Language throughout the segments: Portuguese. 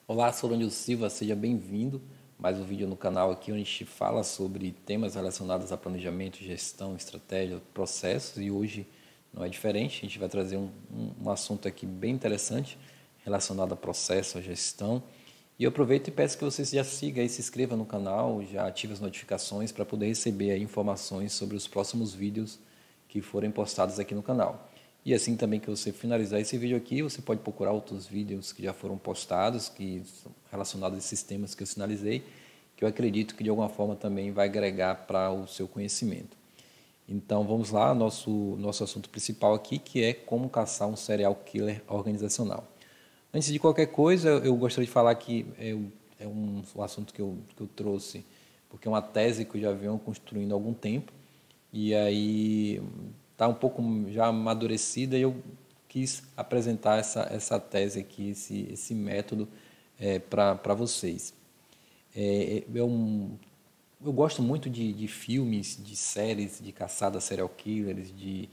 Olá, Solânio Silva, seja bem-vindo. Mais um vídeo no canal aqui onde a gente fala sobre temas relacionados a planejamento, gestão, estratégia, processos e hoje não é diferente. A gente vai trazer um assunto aqui bem interessante relacionado a processo, a gestão. E eu aproveito e peço que você já siga e se inscreva no canal, já ative as notificações para poder receber aí informações sobre os próximos vídeos que forem postados aqui no canal. E assim também que você finalizar esse vídeo aqui, você pode procurar outros vídeos que já foram postados, que são relacionados a esses temas que eu sinalizei, que eu acredito que de alguma forma também vai agregar para o seu conhecimento. Então vamos lá, nosso assunto principal aqui, que é como caçar um serial killer organizacional. Antes de qualquer coisa, eu gostaria de falar que é um assunto que eu trouxe, porque é uma tese que eu já venho construindo há algum tempo, e aí está um pouco já amadurecida e eu quis apresentar essa tese aqui, esse método para vocês. Eu gosto muito de filmes, de séries, de caçada a serial killers, de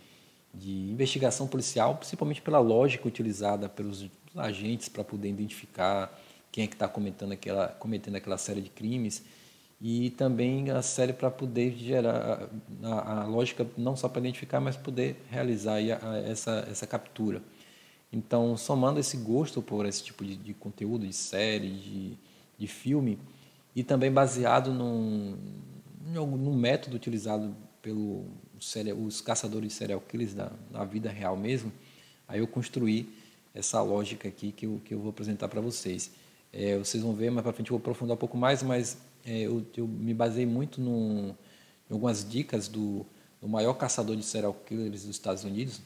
investigação policial, principalmente pela lógica utilizada pelos agentes para poder identificar quem é que está cometendo aquela série de crimes e também a série para poder gerar a lógica não só para identificar, mas poder realizar aí essa captura. Então, somando esse gosto por esse tipo de conteúdo, de série, de filme, e também baseado num método utilizado os caçadores de serial killers na vida real mesmo, aí eu construí essa lógica aqui que eu vou apresentar para vocês. Vocês vão ver, mais para frente eu vou aprofundar um pouco mais, mas eu me baseei muito em algumas dicas do maior caçador de serial killers dos Estados Unidos.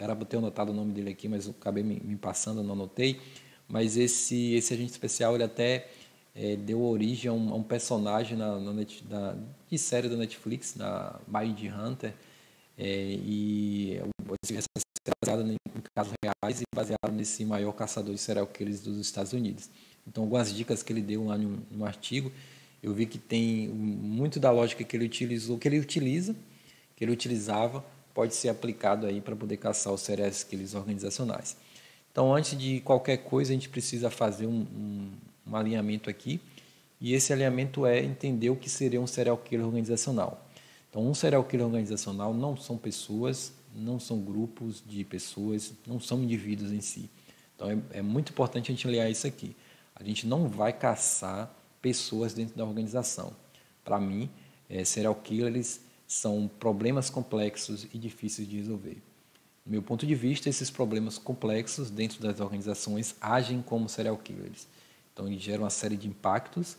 Era para ter anotado o nome dele aqui, mas eu acabei me passando, não anotei. Mas esse agente especial, ele até deu origem a um personagem de série da Netflix, na Mind Hunter, e essa série é baseada em casos reais e baseada nesse maior caçador de serial killers dos Estados Unidos. Então, algumas dicas que ele deu lá no artigo, eu vi que tem muito da lógica que ele utilizou, que ele utilizava, pode ser aplicado aí para poder caçar os serial killers organizacionais. Então, antes de qualquer coisa, a gente precisa fazer um alinhamento aqui, e esse alinhamento é entender o que seria um serial killer organizacional. Então, um serial killer organizacional não são pessoas, não são grupos de pessoas, não são indivíduos em si. Então, é muito importante a gente alinhar isso aqui. A gente não vai caçar pessoas dentro da organização. Para mim, serial killers são problemas complexos e difíceis de resolver. Do meu ponto de vista, esses problemas complexos dentro das organizações agem como serial killers. Então, eles geram uma série de impactos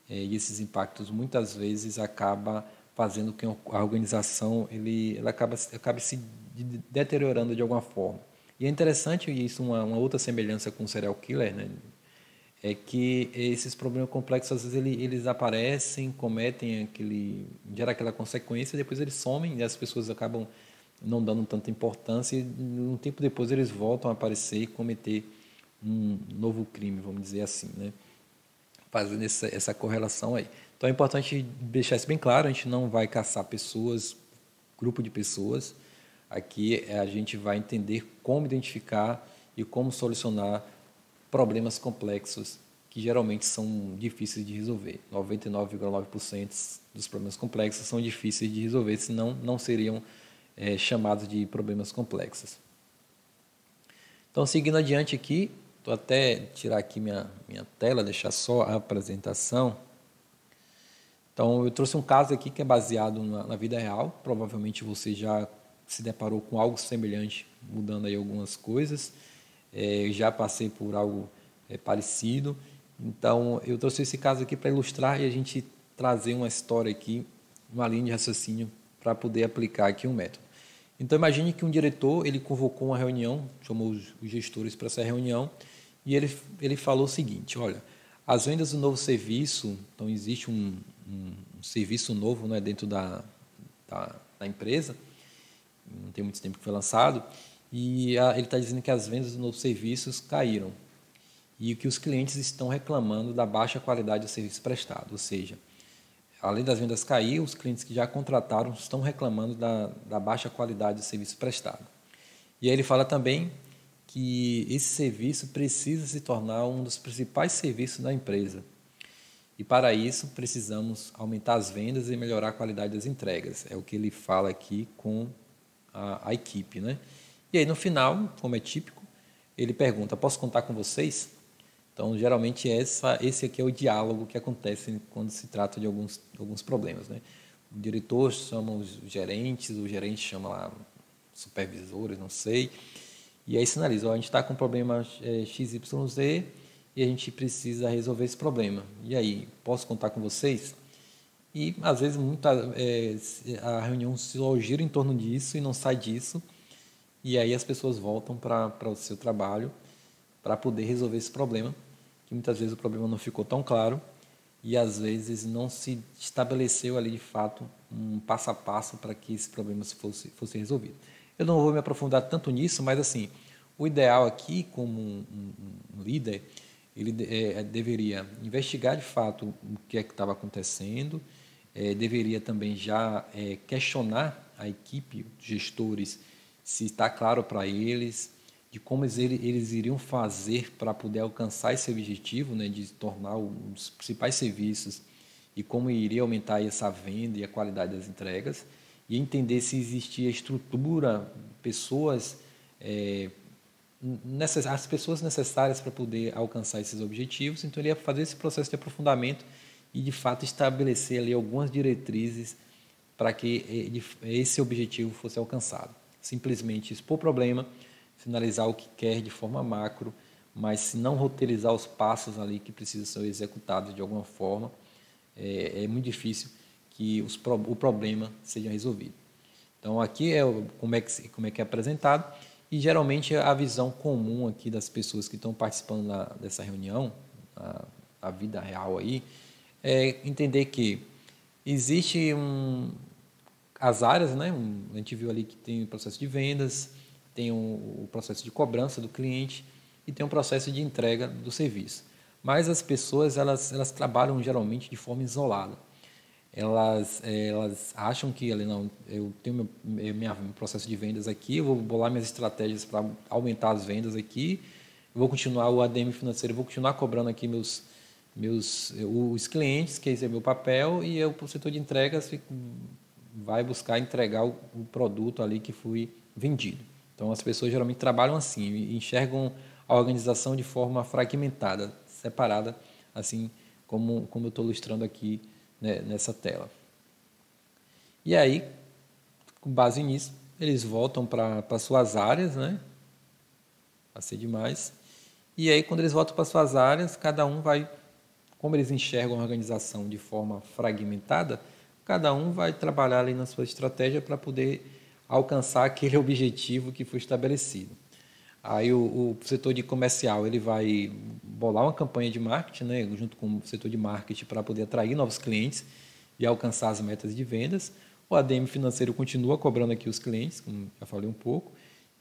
e esses impactos muitas vezes acabam fazendo com que a organização ela acabe se deteriorando de alguma forma. E é interessante, e isso uma outra semelhança com o serial killer, né? É que esses problemas complexos, às vezes, eles aparecem, gera aquela consequência, depois eles somem e as pessoas acabam não dando tanta importância e um tempo depois eles voltam a aparecer e cometer um novo crime, vamos dizer assim, né? Fazendo essa correlação aí. Então é importante deixar isso bem claro, a gente não vai caçar pessoas, grupo de pessoas, aqui a gente vai entender como identificar e como solucionar problemas complexos que geralmente são difíceis de resolver. 99,9% dos problemas complexos são difíceis de resolver, senão não seriam chamados de problemas complexos. Então, seguindo adiante aqui, vou até tirar aqui minha tela, deixar só a apresentação. Então, eu trouxe um caso aqui que é baseado na vida real. Provavelmente você já se deparou com algo semelhante, mudando aí algumas coisas. Eu já passei por algo parecido. Então, eu trouxe esse caso aqui para ilustrar e a gente trazer uma história aqui, uma linha de raciocínio para poder aplicar aqui um método. Então, imagine que um diretor ele convocou uma reunião, chamou os gestores para essa reunião e ele falou o seguinte: olha, as vendas do novo serviço, então existe um serviço novo, né, dentro da empresa, não tem muito tempo que foi lançado, e ele está dizendo que as vendas dos novos serviços caíram e que os clientes estão reclamando da baixa qualidade do serviço prestado, ou seja, além das vendas cair, os clientes que já contrataram estão reclamando da baixa qualidade do serviço prestado. E aí ele fala também que esse serviço precisa se tornar um dos principais serviços da empresa. E para isso precisamos aumentar as vendas e melhorar a qualidade das entregas. É o que ele fala aqui com a equipe, né? E aí no final, como é típico, ele pergunta: posso contar com vocês? Então geralmente esse aqui é o diálogo que acontece quando se trata de alguns problemas, né? O diretor chama os gerentes, o gerente chama lá supervisores, não sei, e aí sinaliza: a gente está com um problema XYZ e a gente precisa resolver esse problema. E aí, posso contar com vocês? E, às vezes, a reunião só gira em torno disso e não sai disso. E aí as pessoas voltam para o seu trabalho para poder resolver esse problema, que muitas vezes o problema não ficou tão claro e, às vezes, não se estabeleceu ali, de fato, um passo a passo para que esse problema fosse resolvido. Eu não vou me aprofundar tanto nisso, mas, assim, o ideal aqui, como um líder, ele deveria investigar de fato o que é que estava acontecendo, deveria também já questionar a equipe, os gestores, se está claro para eles, de como eles iriam fazer para poder alcançar esse objetivo, né, de tornar um dos principais serviços e como iria aumentar essa venda e a qualidade das entregas, e entender se existia estrutura, pessoas as pessoas necessárias para poder alcançar esses objetivos. Então, ele ia fazer esse processo de aprofundamento e, de fato, estabelecer ali algumas diretrizes para que esse objetivo fosse alcançado. Simplesmente expor o problema, finalizar o que quer de forma macro, mas se não roteirizar os passos ali que precisam ser executados de alguma forma, é muito difícil que o problema seja resolvido. Então, aqui é como é que é apresentado. E, geralmente, a visão comum aqui das pessoas que estão participando dessa reunião, a vida real aí, é entender que existe as áreas, né? A gente viu ali que tem o processo de vendas, tem o processo de cobrança do cliente e tem o processo de entrega do serviço. Mas as pessoas, elas trabalham, geralmente, de forma isolada. Elas acham que não, eu tenho meu processo de vendas aqui, eu vou bolar minhas estratégias para aumentar as vendas aqui, eu vou continuar o ADM financeiro, eu vou continuar cobrando aqui os clientes, que esse é meu papel, e o setor de entregas vai buscar entregar o produto ali que foi vendido. Então, as pessoas geralmente trabalham assim, enxergam a organização de forma fragmentada, separada, assim como eu estou ilustrando aqui, né, nessa tela. E aí, com base nisso, eles voltam para suas áreas, né? Passei demais. E aí, quando eles voltam para suas áreas, cada um vai, como eles enxergam a organização de forma fragmentada, cada um vai trabalhar ali na sua estratégia para poder alcançar aquele objetivo que foi estabelecido. Aí o setor de comercial, ele vai bolar uma campanha de marketing, né, junto com o setor de marketing, para poder atrair novos clientes e alcançar as metas de vendas. O ADM financeiro continua cobrando aqui os clientes, como já falei um pouco.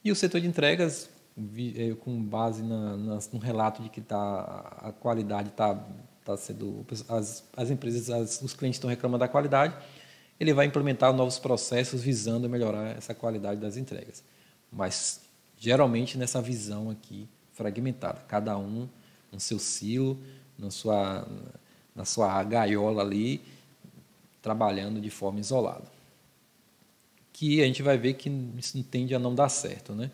E o setor de entregas, com base no relato de que a qualidade está sendo... As empresas, os clientes estão reclamando da qualidade, ele vai implementar novos processos visando melhorar essa qualidade das entregas. Mas geralmente nessa visão aqui fragmentada, cada um no seu silo, na sua gaiola ali, trabalhando de forma isolada. Que a gente vai ver que isso tende a não dar certo, né?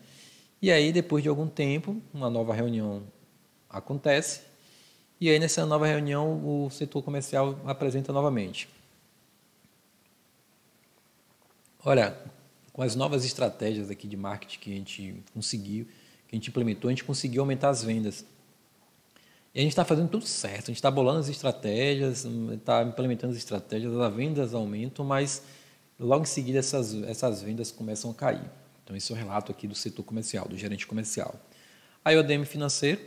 E aí, depois de algum tempo, uma nova reunião acontece, e aí nessa nova reunião o setor comercial apresenta novamente: olha, com as novas estratégias aqui de marketing que a gente conseguiu, que a gente implementou, a gente conseguiu aumentar as vendas. E a gente está fazendo tudo certo, a gente está bolando as estratégias, está implementando as estratégias, as vendas aumentam, mas logo em seguida essas vendas começam a cair. Então, esse é o relato aqui do setor comercial, do gerente comercial. Aí o ADM financeiro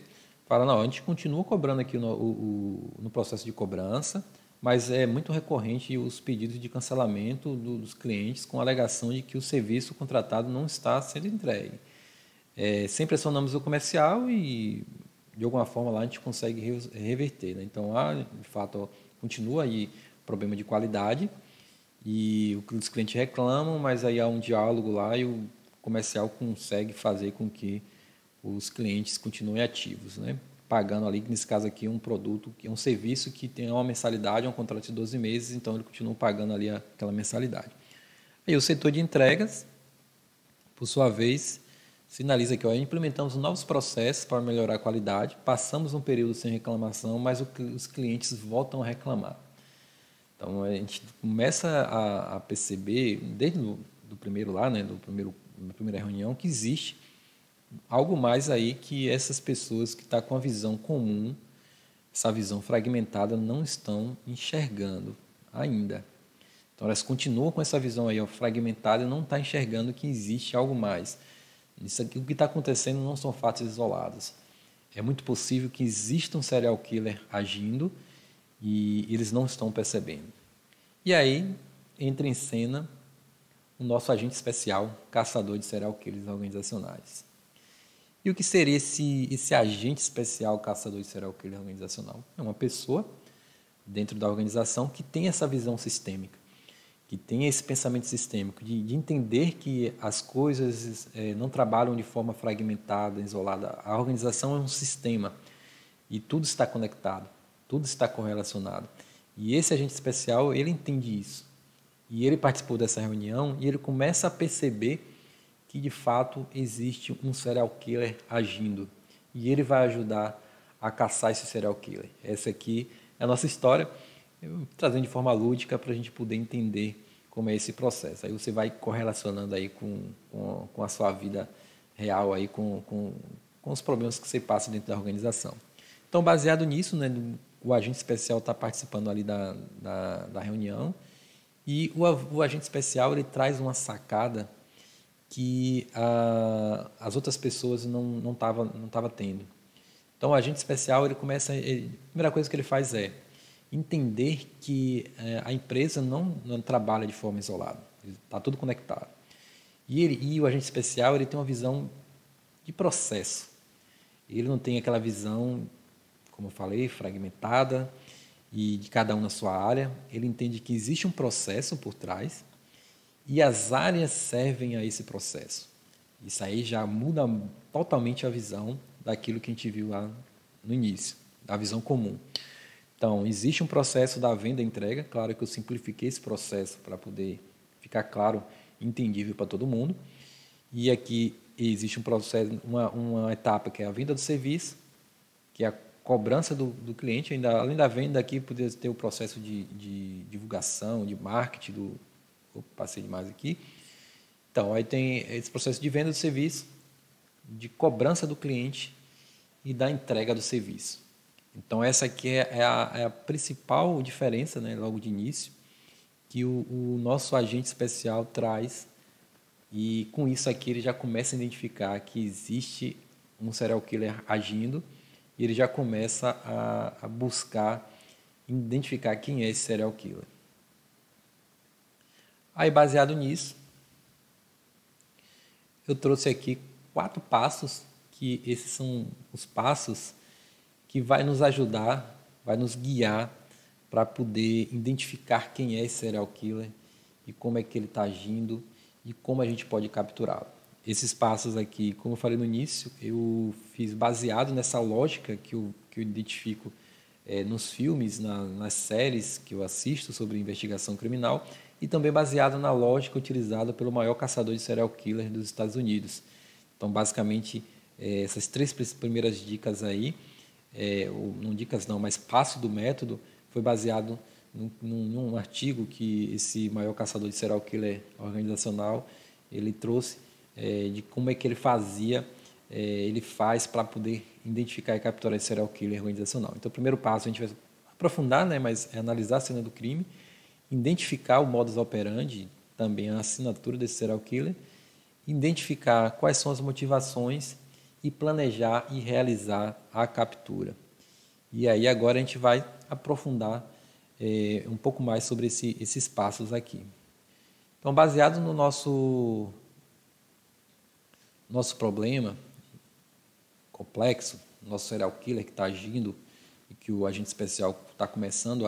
fala: não, a gente continua cobrando aqui no processo de cobrança, mas é muito recorrente os pedidos de cancelamento dos clientes com a alegação de que o serviço contratado não está sendo entregue. Sempre acionamos o comercial e, de alguma forma, lá a gente consegue reverter, né? Então, de fato, continua aí o problema de qualidade e os clientes reclamam, mas aí há um diálogo lá e o comercial consegue fazer com que os clientes continuem ativos, né? Pagando ali, nesse caso aqui, um produto, um serviço que tem uma mensalidade, um contrato de 12 meses, então ele continua pagando ali aquela mensalidade. Aí o setor de entregas, por sua vez, sinaliza que implementamos novos processos para melhorar a qualidade, passamos um período sem reclamação, mas os clientes voltam a reclamar. Então, a gente começa a perceber, desde do primeiro lá, né, da primeira reunião, que existe algo mais aí que essas pessoas que estão com a visão comum, essa visão fragmentada, não estão enxergando ainda. Então, elas continuam com essa visão aí fragmentada e não estão enxergando que existe algo mais. Isso aqui, o que está acontecendo não são fatos isolados. É muito possível que exista um serial killer agindo e eles não estão percebendo. E aí entra em cena o nosso agente especial, caçador de serial killers organizacionais. E o que seria esse agente especial, caçador de serial killer organizacional? É uma pessoa dentro da organização que tem essa visão sistêmica, que tem esse pensamento sistêmico, de entender que as coisas não trabalham de forma fragmentada, isolada. A organização é um sistema e tudo está conectado, tudo está correlacionado. E esse agente especial, ele entende isso. E ele participou dessa reunião e ele começa a perceber que, de fato, existe um serial killer agindo. E ele vai ajudar a caçar esse serial killer. Essa aqui é a nossa história, trazendo de forma lúdica para a gente poder entender como é esse processo. Aí você vai correlacionando aí com a sua vida real, aí com os problemas que você passa dentro da organização. Então, baseado nisso, né, o agente especial está participando ali da reunião e o agente especial ele traz uma sacada que as outras pessoas não tava tendo. Então, o agente especial ele começa, a primeira coisa que ele faz é entender que a empresa não trabalha de forma isolada, está tudo conectado. E o agente especial ele tem uma visão de processo. Ele não tem aquela visão, como eu falei, fragmentada e de cada um na sua área. Ele entende que existe um processo por trás e as áreas servem a esse processo. Isso aí já muda totalmente a visão daquilo que a gente viu lá no início, da visão comum. Então, existe um processo da venda e entrega. Claro que eu simplifiquei esse processo para poder ficar claro e entendível para todo mundo. E aqui existe um processo, uma etapa que é a venda do serviço, que é a cobrança do cliente. Além da venda, aqui poderia ter o processo de divulgação, de marketing. Passei demais aqui. Então, aí tem esse processo de venda do serviço, de cobrança do cliente e da entrega do serviço. Então, essa aqui é a principal diferença, né, logo de início, que o nosso agente especial traz. E com isso aqui ele já começa a identificar que existe um serial killer agindo e ele já começa a buscar identificar quem é esse serial killer. Aí, baseado nisso, eu trouxe aqui 4 passos, que esses são os passos que vai nos ajudar, vai nos guiar para poder identificar quem é esse serial killer e como é que ele está agindo e como a gente pode capturá-lo. Esses passos aqui, como eu falei no início, eu fiz baseado nessa lógica que eu identifico nos filmes, nas séries que eu assisto sobre investigação criminal e também baseado na lógica utilizada pelo maior caçador de serial killer dos Estados Unidos. Então, basicamente, essas 3 primeiras dicas aí, não dicas não, mas passo do método, foi baseado num artigo que esse maior caçador de serial killer organizacional ele trouxe de como é que ele faz para poder identificar e capturar esse serial killer organizacional. Então, o primeiro passo a gente vai aprofundar, né, mas é analisar a cena do crime, identificar o modus operandi, também a assinatura desse serial killer, identificar quais são as motivações e planejar e realizar a captura. E aí agora a gente vai aprofundar um pouco mais sobre esses passos aqui. Então, baseado no nosso problema complexo, nosso serial killer que está agindo e que o agente especial está começando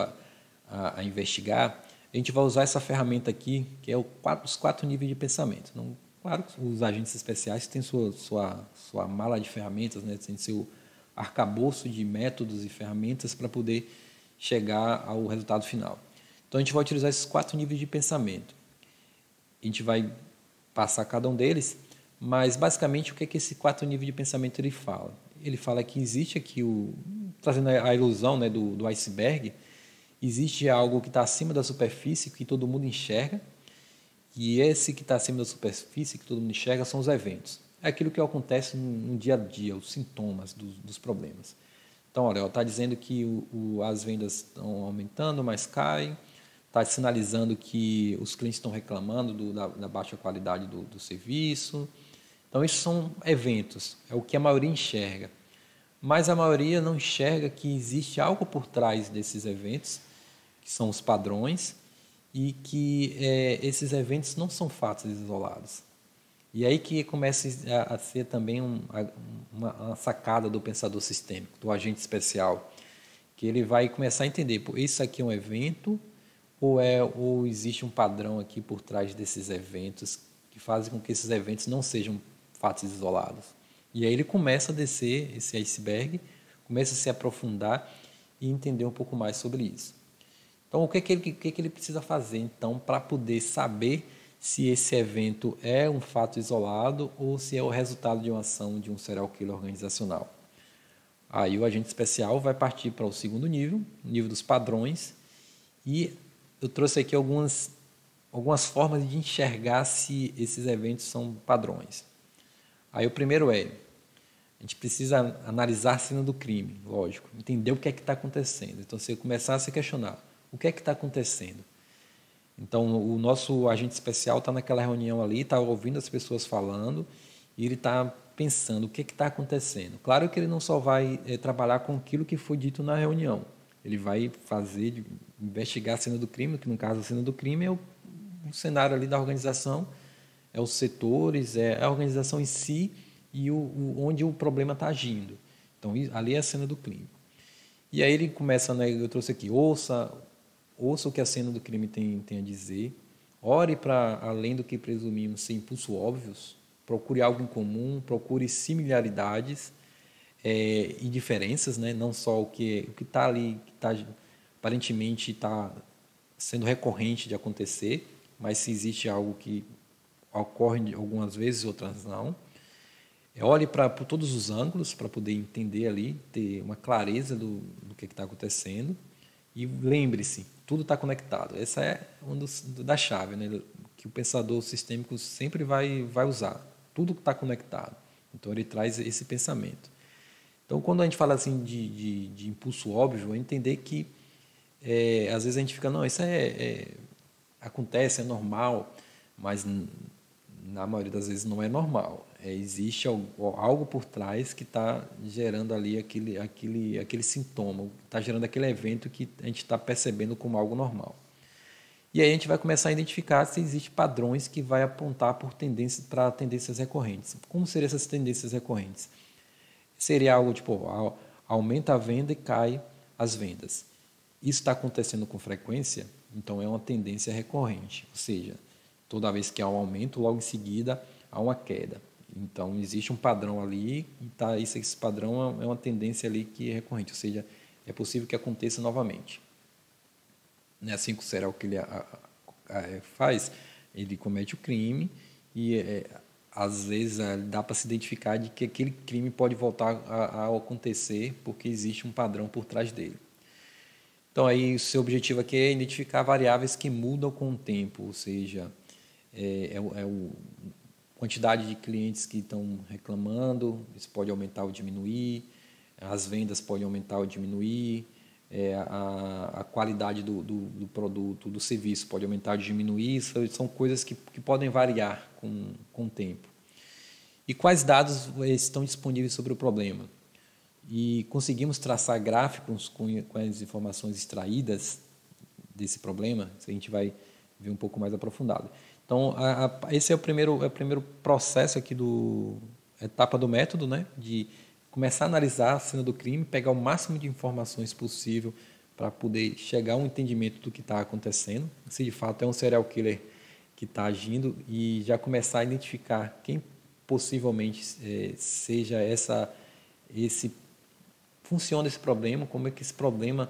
a investigar, a gente vai usar essa ferramenta aqui, que é os 4 níveis de pensamento. Então, Claro que os agentes especiais têm sua mala de ferramentas, né? Tem seu arcabouço de métodos e ferramentas para poder chegar ao resultado final. Então, a gente vai utilizar esses 4 níveis de pensamento. A gente vai passar cada um deles, mas basicamente o que é que esse 4 níveis de pensamento ele fala? Ele fala que existe aqui, trazendo a ilusão, né, do iceberg, existe algo que está acima da superfície, que todo mundo enxerga, e esse que está acima da superfície, que todo mundo enxerga, são os eventos. É aquilo que acontece no dia a dia, os sintomas dos problemas. Então, olha, está dizendo que as vendas estão aumentando, mas caem, está sinalizando que os clientes estão reclamando da baixa qualidade do serviço. Então, esses são eventos, é o que a maioria enxerga. Mas a maioria não enxerga que existe algo por trás desses eventos, que são os padrões, e que esses eventos não são fatos isolados. E aí que começa a ser também uma sacada do pensador sistêmico, do agente especial, que ele vai começar a entender, pô, isso aqui é um evento ou existe um padrão aqui por trás desses eventos que fazem com que esses eventos não sejam fatos isolados. E aí ele começa a descer esse iceberg, começa a se aprofundar e entender um pouco mais sobre isso. Então, o que ele precisa fazer, então, para poder saber se esse evento é um fato isolado ou se é o resultado de uma ação de um serial killer organizacional? Aí o agente especial vai partir para o segundo nível, o nível dos padrões, e eu trouxe aqui algumas formas de enxergar se esses eventos são padrões. Aí o primeiro a gente precisa analisar a cena do crime, lógico, entender o que é que está acontecendo. Então, você começar a se questionar, o que é que está acontecendo? Então, o nosso agente especial está naquela reunião ali, está ouvindo as pessoas falando e ele está pensando o que está acontecendo. Claro que ele não só vai trabalhar com aquilo que foi dito na reunião. Ele vai investigar a cena do crime, que no caso a cena do crime é o cenário ali da organização, é os setores, é a organização em si e onde o problema está agindo. Então, ali é a cena do crime. E aí ele começa, né, eu trouxe aqui, ouça o que a cena do crime tem a dizer, ore para além do que presumimos ser impulsos óbvios, procure algo em comum, procure similaridades e diferenças, né? Não só o que está ali, que aparentemente está sendo recorrente de acontecer, mas se existe algo que ocorre algumas vezes, outras não. Olhe para todos os ângulos para poder entender ali, ter uma clareza do que está acontecendo. E lembre-se, tudo está conectado. Essa é uma da chave, né, que o pensador sistêmico sempre vai usar. Tudo está conectado. Então, ele traz esse pensamento. Então, quando a gente fala assim de impulso óbvio, é entender que, às vezes, a gente fica, não, isso acontece, é normal, mas, na maioria das vezes, não é normal. Existe algo por trás que está gerando ali aquele sintoma, está gerando aquele evento que a gente está percebendo como algo normal. E aí a gente vai começar a identificar se existem padrões que vai apontar para tendências recorrentes. Como seriam essas tendências recorrentes? Seria algo tipo, aumenta a venda e cai as vendas. Isso está acontecendo com frequência, então é uma tendência recorrente, ou seja, toda vez que há um aumento, logo em seguida há uma queda. Então, existe um padrão ali e esse padrão é uma tendência ali que é recorrente, ou seja, é possível que aconteça novamente. Não é assim que o serial killer faz, ele comete o crime e, às vezes, dá para se identificar de que aquele crime pode voltar a acontecer porque existe um padrão por trás dele. Então, aí, o seu objetivo aqui é identificar variáveis que mudam com o tempo, ou seja, quantidade de clientes que estão reclamando, isso pode aumentar ou diminuir, as vendas podem aumentar ou diminuir, a qualidade do produto, do serviço pode aumentar ou diminuir, são coisas que podem variar com o tempo. E quais dados estão disponíveis sobre o problema? E conseguimos traçar gráficos com as informações extraídas desse problema, isso a gente vai ver um pouco mais aprofundado. Então, esse é o primeiro processo aqui etapa do método, né? De começar a analisar a cena do crime, pegar o máximo de informações possível para poder chegar a um entendimento do que está acontecendo. Se de fato é um serial killer que que está agindo e já começar a identificar quem possivelmente seja funciona esse problema, como é que esse problema,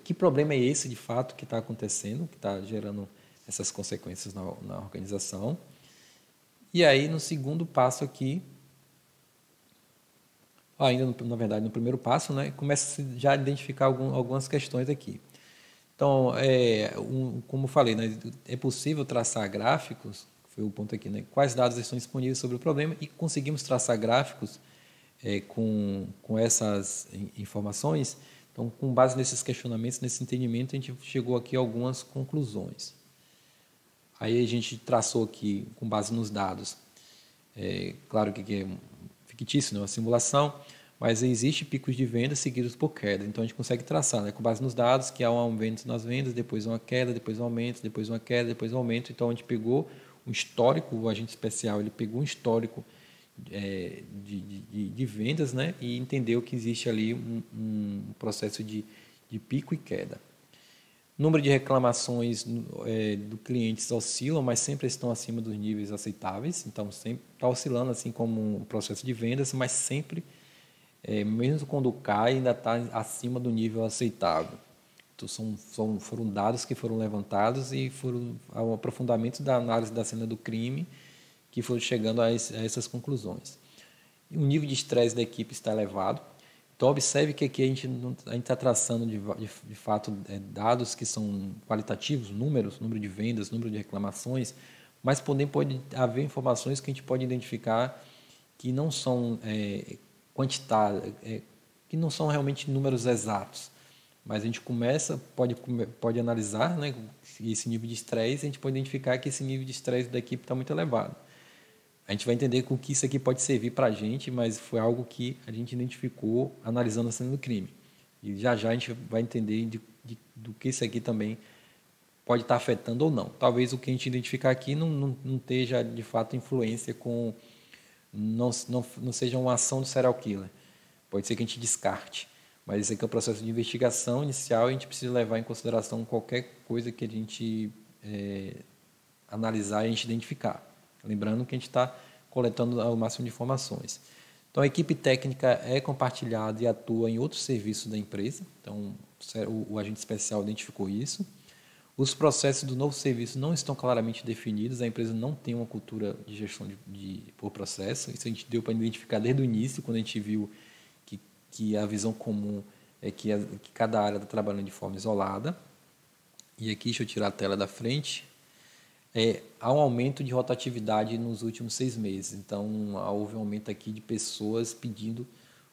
que problema é esse de fato que está acontecendo, que está gerando essas consequências na organização. E aí, no segundo passo aqui, ainda na verdade no primeiro passo, né, começa já a identificar algumas questões aqui. Então, como eu falei, né, é possível traçar gráficos, foi o ponto aqui, né, quais dados estão disponíveis sobre o problema e conseguimos traçar gráficos com essas informações. Então, com base nesses questionamentos, nesse entendimento, a gente chegou aqui a algumas conclusões. Aí a gente traçou aqui, com base nos dados, claro que é fictício, não é uma simulação, mas existe picos de vendas seguidos por queda. Então, a gente consegue traçar, né, com base nos dados, que há um aumento nas vendas, depois uma queda, depois um aumento, depois uma queda, depois um aumento. Então, a gente pegou um histórico, o agente especial ele pegou um histórico de vendas, né, e entendeu que existe ali um processo de pico e queda. Número de reclamações do clientes oscilam, mas sempre estão acima dos níveis aceitáveis. Então, sempre está oscilando, assim como um processo de vendas, mas sempre, mesmo quando cai, ainda está acima do nível aceitável. Então, foram dados que foram levantados e foram ao aprofundamento da análise da cena do crime que foram chegando a essas conclusões. O nível de estresse da equipe está elevado. Então, observe que aqui a gente está traçando, de fato, dados que são qualitativos, número de vendas, número de reclamações, mas pode haver informações que a gente pode identificar que não são quantitárias, que não são realmente números exatos. Mas a gente pode analisar, né, esse nível de estresse, a gente pode identificar que esse nível de estresse da equipe está muito elevado. A gente vai entender com que isso aqui pode servir para a gente, mas foi algo que a gente identificou analisando a cena do crime. E já a gente vai entender do que isso aqui também pode estar afetando ou não. Talvez o que a gente identificar aqui não esteja, de fato, influência com... Não seja uma ação do serial killer. Pode ser que a gente descarte. Mas esse aqui é o processo de investigação inicial e a gente precisa levar em consideração qualquer coisa que a gente analisar e a gente identificar. Lembrando que a gente está coletando o máximo de informações. Então, a equipe técnica é compartilhada e atua em outros serviços da empresa. Então, o agente especial identificou isso. Os processos do novo serviço não estão claramente definidos. A empresa não tem uma cultura de gestão por processo. Isso a gente deu para identificar desde o início, quando a gente viu que a visão comum é que cada área está trabalhando de forma isolada. E aqui, deixa eu tirar a tela da frente. Há um aumento de rotatividade nos últimos 6 meses. Então, houve um aumento aqui de pessoas pedindo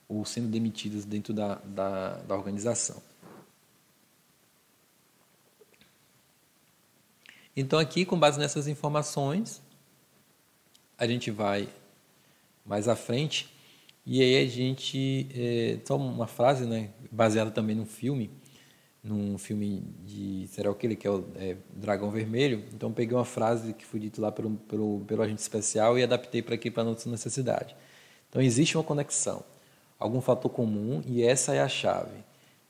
ou sendo demitidas dentro da organização. Então, aqui, com base nessas informações, a gente vai mais à frente e aí a gente... só uma frase, né, baseada também num filme de serial killer, que é o Dragão Vermelho. Então, peguei uma frase que foi dita lá pelo agente especial e adaptei para aqui, para a nossa necessidade. Então, existe uma conexão, algum fator comum, e essa é a chave.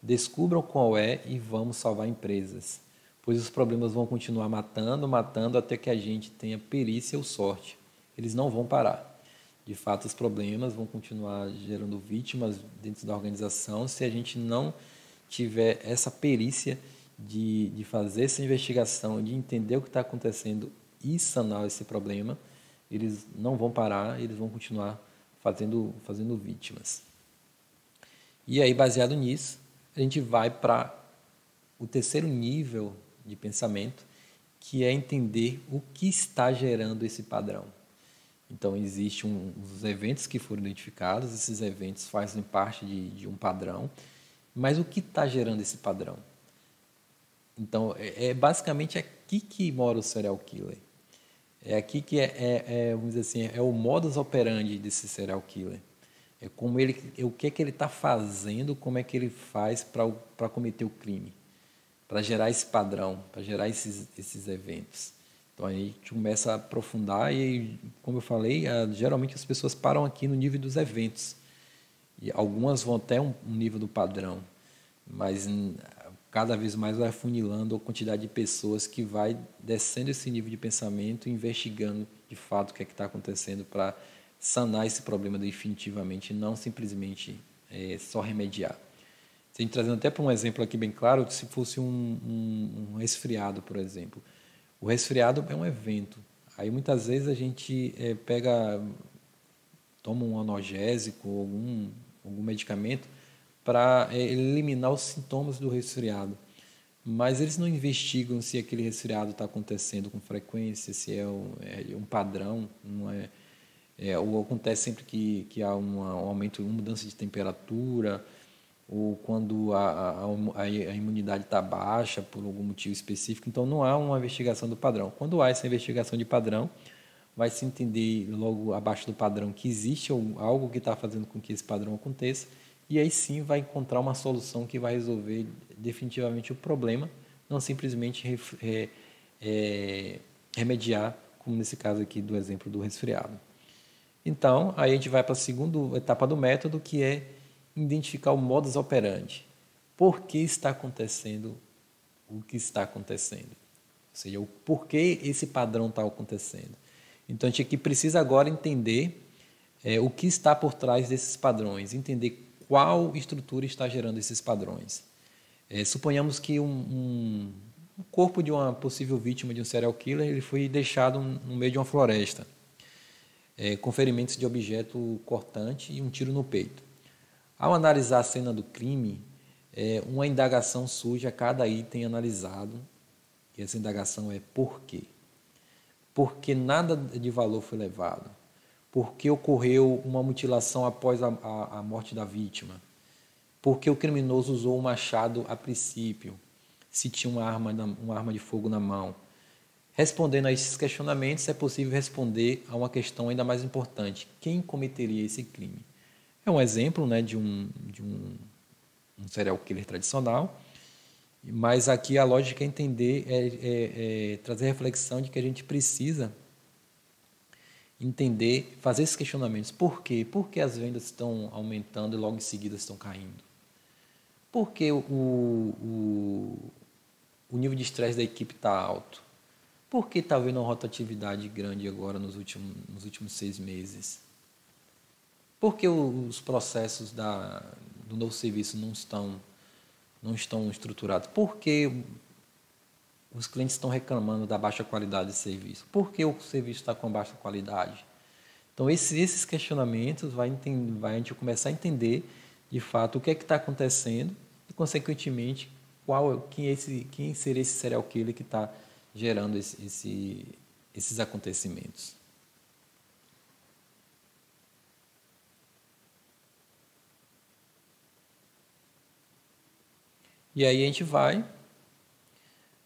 Descubram qual é e vamos salvar empresas, pois os problemas vão continuar matando, até que a gente tenha perícia ou sorte. Eles não vão parar. De fato, os problemas vão continuar gerando vítimas dentro da organização se a gente não tiver essa perícia de fazer essa investigação, de entender o que está acontecendo e sanar esse problema. Eles não vão parar, eles vão continuar fazendo vítimas. E aí, baseado nisso, a gente vai para o terceiro nível de pensamento, que é entender o que está gerando esse padrão. Então, existem uns eventos que foram identificados, esses eventos fazem parte de um padrão, mas o que está gerando esse padrão? Então, basicamente aqui que mora o serial killer. É aqui que vamos dizer assim, é o modus operandi desse serial killer. É como o que é que ele está fazendo, como é que ele faz para cometer o crime, para gerar esse padrão, para gerar esses eventos. Então, aí a gente começa a aprofundar e, como eu falei, geralmente as pessoas param aqui no nível dos eventos. E algumas vão até um nível do padrão, mas cada vez mais vai afunilando a quantidade de pessoas que vai descendo esse nível de pensamento, investigando de fato o que é que está acontecendo para sanar esse problema definitivamente, não simplesmente só remediar. Se a gente trazendo até para um exemplo aqui bem claro, se fosse um resfriado, por exemplo. O resfriado é um evento. Aí muitas vezes a gente toma um analgésico, algum medicamento para eliminar os sintomas do resfriado. Mas eles não investigam se aquele resfriado está acontecendo com frequência, se é um padrão, não é, ou acontece sempre que há um aumento, uma mudança de temperatura, ou quando a imunidade está baixa por algum motivo específico. Então, não há uma investigação do padrão. Quando há essa investigação de padrão, vai se entender logo abaixo do padrão que existe algo que está fazendo com que esse padrão aconteça, e aí sim vai encontrar uma solução que vai resolver definitivamente o problema, não simplesmente remediar, como nesse caso aqui do exemplo do resfriado. Então, aí a gente vai para a segunda etapa do método, que é identificar o modus operandi. Por que está acontecendo o que está acontecendo? Ou seja, o porquê esse padrão está acontecendo. Então, a gente aqui precisa agora entender o que está por trás desses padrões, entender qual estrutura está gerando esses padrões. Suponhamos que um corpo de uma possível vítima de um serial killer ele foi deixado no meio de uma floresta, com ferimentos de objeto cortante e um tiro no peito. Ao analisar a cena do crime, uma indagação surge a cada item analisado, e essa indagação é por quê? Porque nada de valor foi levado? Porque ocorreu uma mutilação após a morte da vítima? Porque o criminoso usou um machado a princípio? Se tinha uma arma de fogo na mão? Respondendo a esses questionamentos, é possível responder a uma questão ainda mais importante: quem cometeria esse crime? É um exemplo, né, de um serial killer tradicional, mas aqui a lógica é entender, trazer a reflexão de que a gente precisa entender, fazer esses questionamentos. Por quê? Por que as vendas estão aumentando e logo em seguida estão caindo? Por que o nível de estresse da equipe está alto? Por que está havendo uma rotatividade grande agora nos últimos 6 meses? Por que os processos do novo serviço não estão estruturados? Por que os clientes estão reclamando da baixa qualidade de serviço? Por que o serviço está com baixa qualidade? Então, esses questionamentos vai a gente começar a entender, de fato, o que é que está acontecendo e, consequentemente, quem seria esse serial killer que está gerando esses acontecimentos. E aí a gente vai,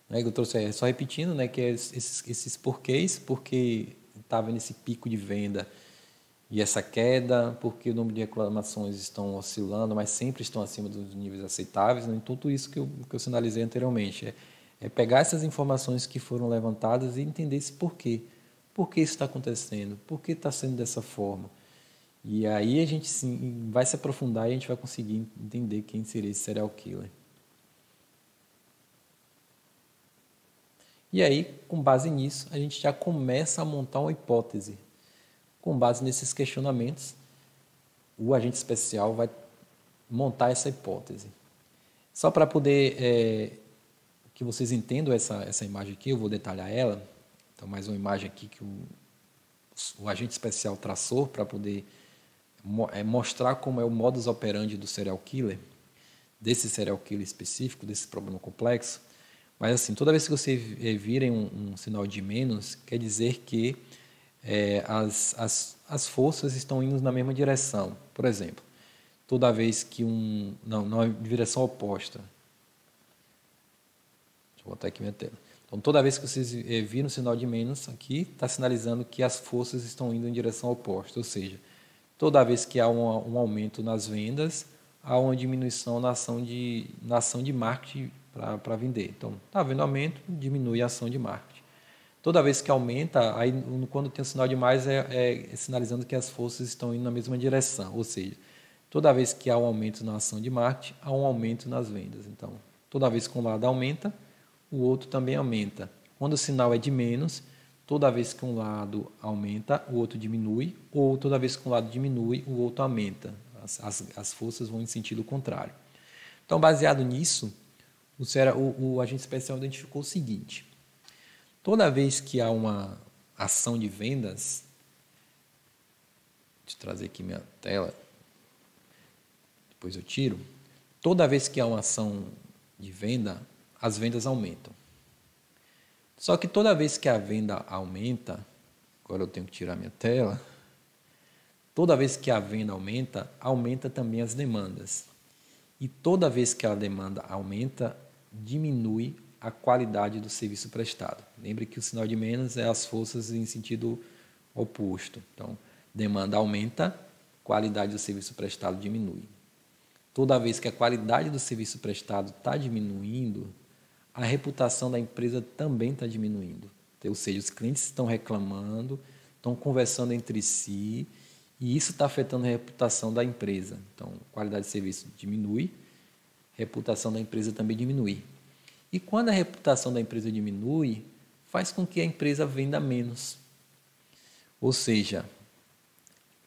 né, eu trouxe só repetindo, né, que é esses porquês, porque estava nesse pico de venda e essa queda, porque o número de reclamações estão oscilando, mas sempre estão acima dos níveis aceitáveis, né? Então, tudo isso que eu sinalizei anteriormente. É pegar essas informações que foram levantadas e entender esse porquê. Por que isso está acontecendo? Por que está sendo dessa forma? E aí a gente sim, vai se aprofundar e a gente vai conseguir entender quem seria esse serial killer. E aí, com base nisso, a gente já começa a montar uma hipótese. Com base nesses questionamentos, o agente especial vai montar essa hipótese. Só para poder que vocês entendam essa imagem aqui, eu vou detalhar ela. Então, mais uma imagem aqui que o agente especial traçou para poder mostrar como é o modus operandi do serial killer, desse serial killer específico, desse problema complexo. Mas, assim, toda vez que vocês virem um sinal de menos, quer dizer que as forças estão indo na mesma direção. Por exemplo, toda vez que na direção oposta. Deixa eu botar aqui minha tela. Então, toda vez que vocês viram um sinal de menos aqui, está sinalizando que as forças estão indo em direção oposta. Ou seja, toda vez que há um aumento nas vendas, há uma diminuição na ação de marketing para vender. Então, está havendo aumento, diminui a ação de marketing. Toda vez que aumenta, aí, quando tem um sinal de mais, é sinalizando que as forças estão indo na mesma direção. Ou seja, toda vez que há um aumento na ação de marketing, há um aumento nas vendas. Então, toda vez que um lado aumenta, o outro também aumenta. Quando o sinal é de menos, toda vez que um lado aumenta, o outro diminui, ou toda vez que um lado diminui, o outro aumenta. As forças vão em sentido contrário. Então, baseado nisso, o agente especial identificou o seguinte: toda vez que há uma ação de vendas, deixa eu trazer aqui minha tela, depois eu tiro. Toda vez que há uma ação de venda, as vendas aumentam. Só que toda vez que a venda aumenta, agora eu tenho que tirar minha tela, toda vez que a venda aumenta, aumenta também as demandas. E toda vez que a demanda aumenta, diminui a qualidade do serviço prestado. Lembre que o sinal de menos é as forças em sentido oposto. Então, demanda aumenta, qualidade do serviço prestado diminui. Toda vez que a qualidade do serviço prestado está diminuindo, a reputação da empresa também está diminuindo. Ou seja, os clientes estão reclamando, estão conversando entre si, e isso está afetando a reputação da empresa. Então, qualidade de serviço diminui, reputação da empresa também diminui. E quando a reputação da empresa diminui, faz com que a empresa venda menos. Ou seja,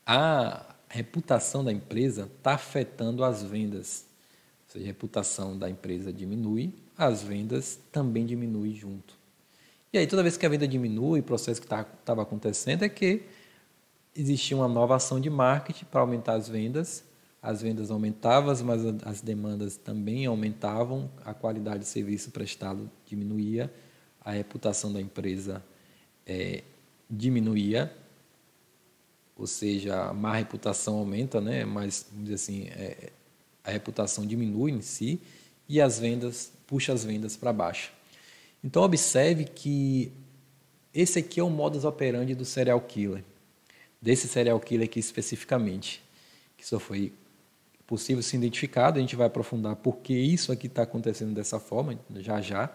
a reputação da empresa está afetando as vendas. Ou seja, a reputação da empresa diminui, as vendas também diminuem junto. E aí, toda vez que a venda diminui, o processo que estava acontecendo é que existia uma nova ação de marketing para aumentar as vendas aumentavam, mas as demandas também aumentavam, a qualidade de serviço prestado diminuía, a reputação da empresa diminuía, ou seja, a má reputação aumenta, né? Mas, vamos dizer assim, a reputação diminui em si e as vendas, puxa as vendas para baixo. Então, observe que esse aqui é o modus operandi do serial killer, desse serial killer aqui especificamente, que só foi possível ser identificado. A gente vai aprofundar por que isso aqui está acontecendo dessa forma, já.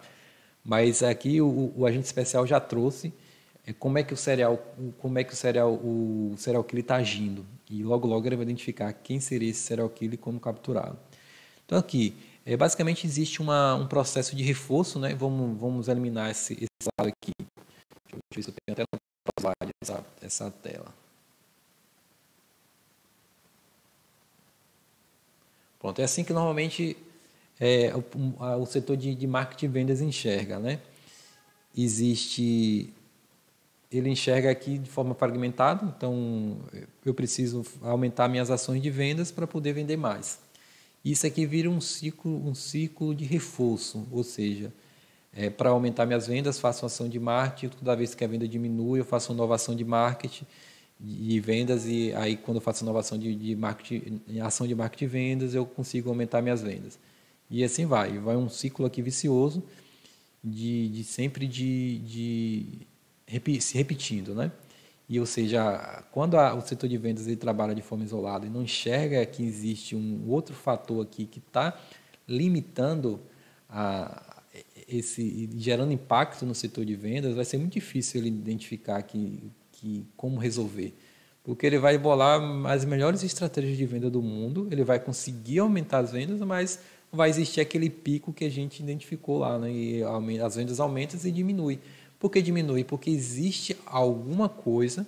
Mas aqui o agente especial já trouxe como é que o serial killer está agindo. E logo ele vai identificar quem seria esse serial killer e como capturá-lo. Então aqui, basicamente existe um processo de reforço, né? Vamos eliminar esse lado aqui. Deixa eu ver se eu tenho até no slide essa tela. Pronto, é assim que normalmente o setor de marketing e vendas enxerga, né? Ele enxerga aqui de forma fragmentada, então eu preciso aumentar minhas ações de vendas para poder vender mais. Isso aqui vira um ciclo de reforço, ou seja, para aumentar minhas vendas, faço uma ação de marketing, toda vez que a venda diminui, eu faço uma nova ação de marketing e vendas, e aí quando eu faço inovação de marketing, ação de marketing e vendas, eu consigo aumentar minhas vendas. E assim vai um ciclo aqui vicioso sempre se repetindo, né? E, ou seja, quando o setor de vendas ele trabalha de forma isolada e não enxerga que existe um outro fator aqui que está limitando gerando impacto no setor de vendas, vai ser muito difícil ele identificar como resolver. Porque ele vai bolar as melhores estratégias de venda do mundo, ele vai conseguir aumentar as vendas, mas vai existir aquele pico que a gente identificou lá, né? E as vendas aumentam e diminuem. Por que diminui? Porque existe alguma coisa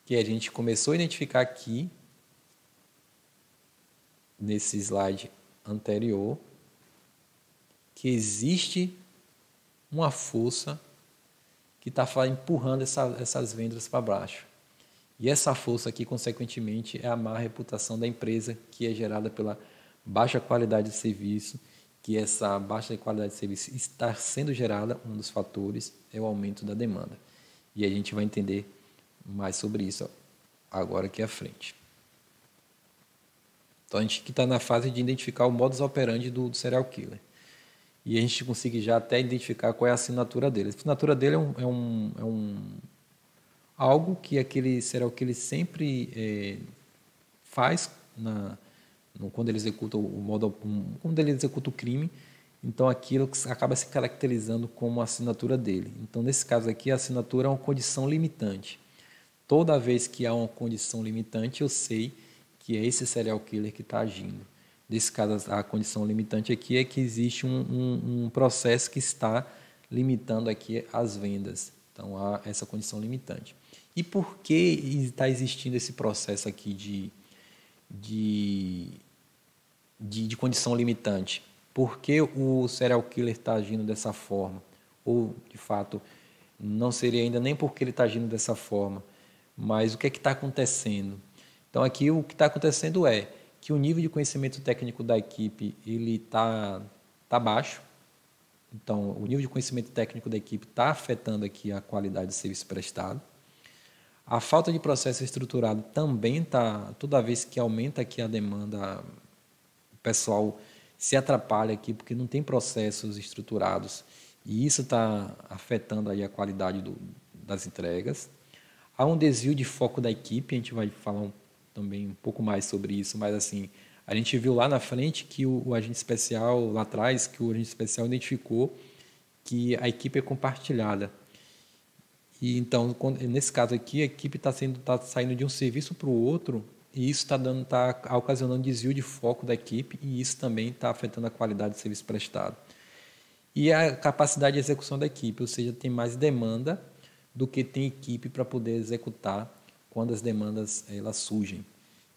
que a gente começou a identificar aqui, nesse slide anterior, que existe uma força que está empurrando essas vendas para baixo. E essa força aqui, consequentemente, é a má reputação da empresa, que é gerada pela baixa qualidade de serviço, que essa baixa qualidade de serviço está sendo gerada, um dos fatores é o aumento da demanda. E a gente vai entender mais sobre isso agora aqui à frente. Então, a gente está na fase de identificar o modus operandi do serial killer. E a gente consegue já até identificar qual é a assinatura dele. A assinatura dele é algo que aquele serial killer sempre faz quando ele executa quando ele executa o crime. Então aquilo acaba se caracterizando como a assinatura dele. Então nesse caso aqui a assinatura é uma condição limitante. Toda vez que há uma condição limitante, eu sei que é esse serial killer que está agindo. Nesse caso, a condição limitante aqui é que existe um processo que está limitando aqui as vendas. Então, há essa condição limitante. E por que está existindo esse processo aqui de condição limitante? Por que o serial killer está agindo dessa forma? Ou, de fato, não seria ainda nem porque ele está agindo dessa forma, mas o que é que está acontecendo? Então, aqui o que está acontecendo é que o nível de conhecimento técnico da equipe ele está baixo. Então, o nível de conhecimento técnico da equipe está afetando aqui a qualidade do serviço prestado. A falta de processo estruturado também está, toda vez que aumenta aqui a demanda, o pessoal se atrapalha aqui porque não tem processos estruturados e isso está afetando aí a qualidade das entregas. Há um desvio de foco da equipe, a gente vai falar também um pouco mais sobre isso, mas assim, a gente viu lá na frente que o agente especial, lá atrás, que o agente especial identificou que a equipe é compartilhada. E então, nesse caso aqui, a equipe está saindo de um serviço para o outro e isso está ocasionando desvio de foco da equipe e isso também está afetando a qualidade do serviço prestado. E a capacidade de execução da equipe, ou seja, tem mais demanda do que tem equipe para poder executar quando as demandas elas surgem.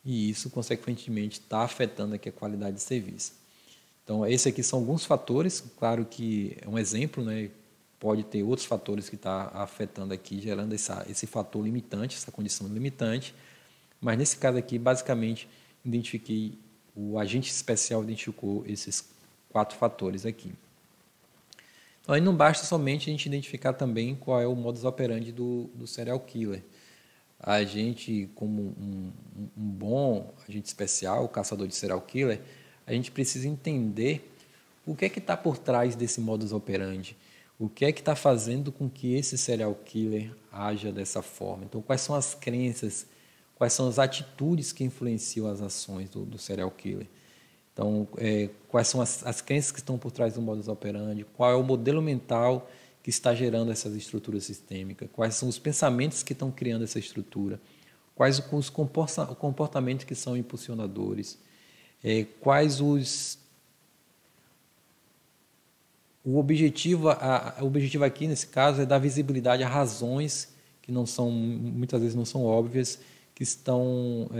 E isso, consequentemente, está afetando aqui a qualidade de serviço. Então, esses aqui são alguns fatores, claro que é um exemplo, né? Pode ter outros fatores que estão afetando aqui, gerando esse fator limitante, essa condição limitante, mas nesse caso aqui, basicamente, o agente especial identificou esses 4 fatores aqui. Então, aí não basta somente a gente identificar também qual é o modus operandi do serial killer. A gente, como um bom agente especial, caçador de serial killer, a gente precisa entender o que é que está por trás desse modus operandi. O que é que está fazendo com que esse serial killer haja dessa forma? Então, quais são as crenças, quais são as atitudes que influenciam as ações do serial killer? Então, quais são as crenças que estão por trás do modus operandi? Qual é o modelo mental que está gerando essas estruturas sistêmicas? Quais são os pensamentos que estão criando essa estrutura? Quais os comportamentos que são impulsionadores? Quais o objetivo aqui, nesse caso, é dar visibilidade a razões que muitas vezes não são óbvias, que estão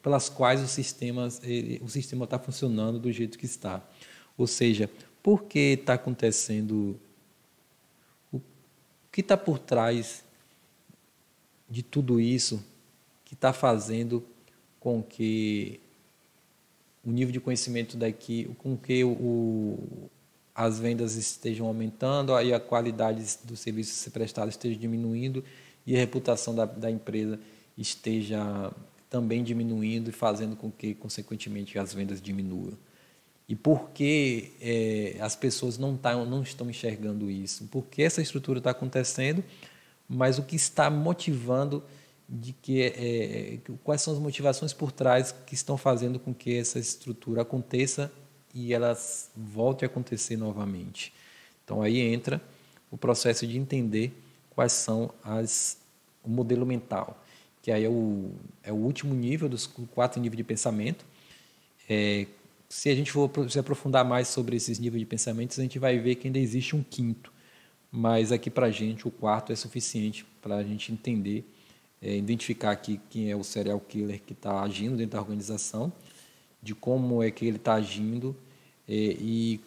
pelas quais o sistema está funcionando do jeito que está. Ou seja, por que está acontecendo? O que está por trás de tudo isso que está fazendo com que o nível de conhecimento daqui, com que as vendas estejam aumentando, aí a qualidade do serviço prestado esteja diminuindo e a reputação da empresa esteja também diminuindo e fazendo com que, consequentemente, as vendas diminuam. E por que as pessoas não estão enxergando isso? Por que essa estrutura está acontecendo, mas o que está motivando quais são as motivações por trás que estão fazendo com que essa estrutura aconteça e elas voltem a acontecer novamente. Então, aí entra o processo de entender quais são o modelo mental, que aí é o último nível dos 4 níveis de pensamento. Se a gente for se aprofundar mais sobre esses níveis de pensamentos, a gente vai ver que ainda existe um 5º, mas aqui para a gente o 4º é suficiente para a gente entender, identificar aqui quem é o serial killer que está agindo dentro da organização, de como é que ele está agindo e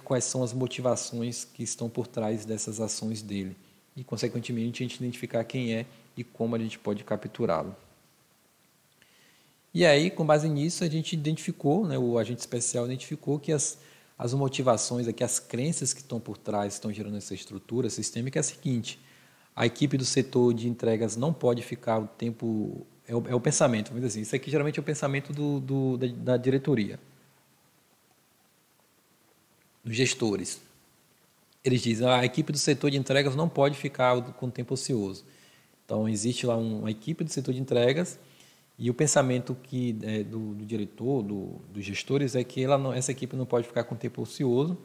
quais são as motivações que estão por trás dessas ações dele. E, consequentemente, a gente identificar quem é e como a gente pode capturá-lo. E aí, com base nisso, a gente identificou, né, o agente especial identificou que as motivações, aqui, as crenças que estão por trás, estão gerando essa estrutura sistêmica é a seguinte: a equipe do setor de entregas não pode ficar o tempo... É o pensamento, vamos dizer assim. Isso aqui geralmente é o pensamento da diretoria, dos gestores. Eles dizem a equipe do setor de entregas não pode ficar com o tempo ocioso. Então, existe lá uma equipe do setor de entregas e o pensamento do diretor, dos gestores, é que essa equipe não pode ficar com o tempo ocioso,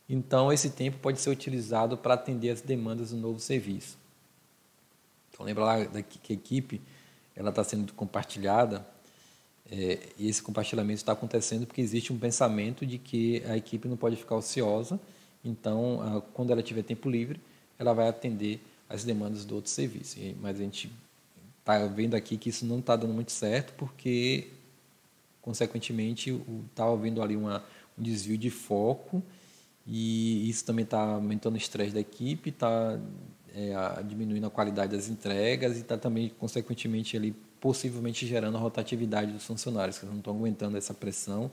então esse tempo pode ser utilizado para atender as demandas do novo serviço. Então, lembra lá que a equipe está sendo compartilhada, E esse compartilhamento está acontecendo porque existe um pensamento de que a equipe não pode ficar ociosa, então, quando ela tiver tempo livre, ela vai atender às demandas do outro serviço. Mas a gente está vendo aqui que isso não está dando muito certo, porque, consequentemente, está havendo ali um desvio de foco, e isso também está aumentando o estresse da equipe, está diminuindo a qualidade das entregas e está também, consequentemente, ali, possivelmente gerando a rotatividade dos funcionários, que não estão aguentando essa pressão,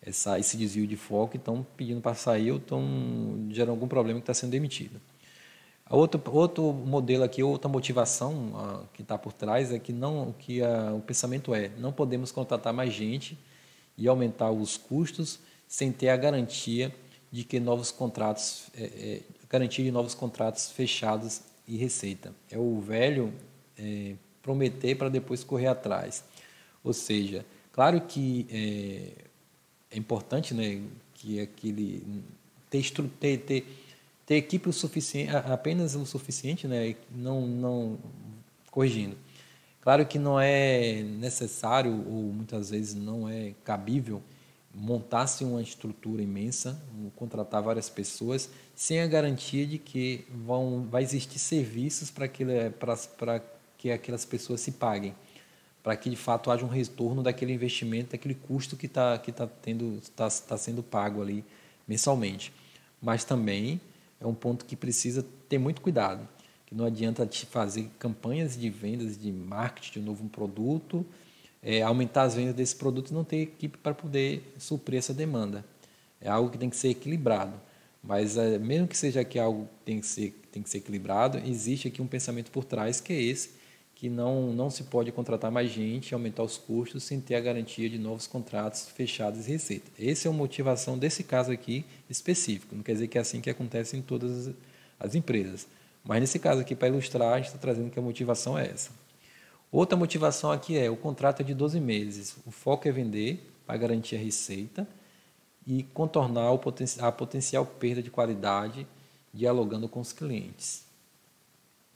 esse desvio de foco, e estão pedindo para sair ou estão gerando algum problema que está sendo demitido. Outro modelo aqui, outra motivação que está por trás é que o pensamento não podemos contratar mais gente e aumentar os custos sem ter a garantia de que novos contratos, garantia de novos contratos fechados e receita. É o velho prometer para depois correr atrás. Ou seja, claro que é importante, né, que aquele ter equipe o suficiente, apenas o suficiente, né, não corrigindo. Claro que não é necessário ou muitas vezes não é cabível montar-se uma estrutura imensa, contratar várias pessoas, sem a garantia de que vai existir serviços para que aquelas pessoas se paguem, para que de fato haja um retorno daquele investimento, daquele custo que está sendo pago ali mensalmente. Mas também é um ponto que precisa ter muito cuidado, que não adianta te fazer campanhas de vendas, de marketing de um novo produto, aumentar as vendas desse produto e não ter equipe para poder suprir essa demanda. É algo que tem que ser equilibrado. Mas, mesmo que seja que algo tem que ser equilibrado, existe aqui um pensamento por trás, que é esse, que não se pode contratar mais gente e aumentar os custos sem ter a garantia de novos contratos fechados e receita. Essa é a motivação desse caso aqui específico. Não quer dizer que é assim que acontece em todas as empresas. Mas nesse caso aqui, para ilustrar, a gente está trazendo que a motivação é essa. Outra motivação aqui o contrato é de 12 meses. O foco é vender para garantir a receita e contornar a potencial perda de qualidade dialogando com os clientes.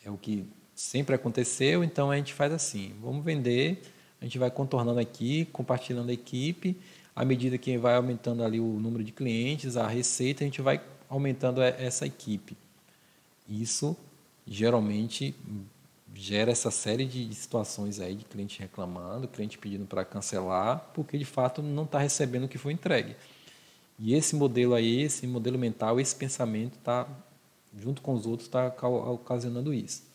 É o que sempre aconteceu, então a gente faz assim, vamos vender, a gente vai contornando aqui, compartilhando a equipe, à medida que vai aumentando ali o número de clientes, a receita, a gente vai aumentando essa equipe. Isso geralmente gera essa série de situações aí de cliente reclamando, cliente pedindo para cancelar, porque de fato não está recebendo o que foi entregue. E esse modelo aí, esse modelo mental, esse pensamento junto com os outros, está ocasionando isso.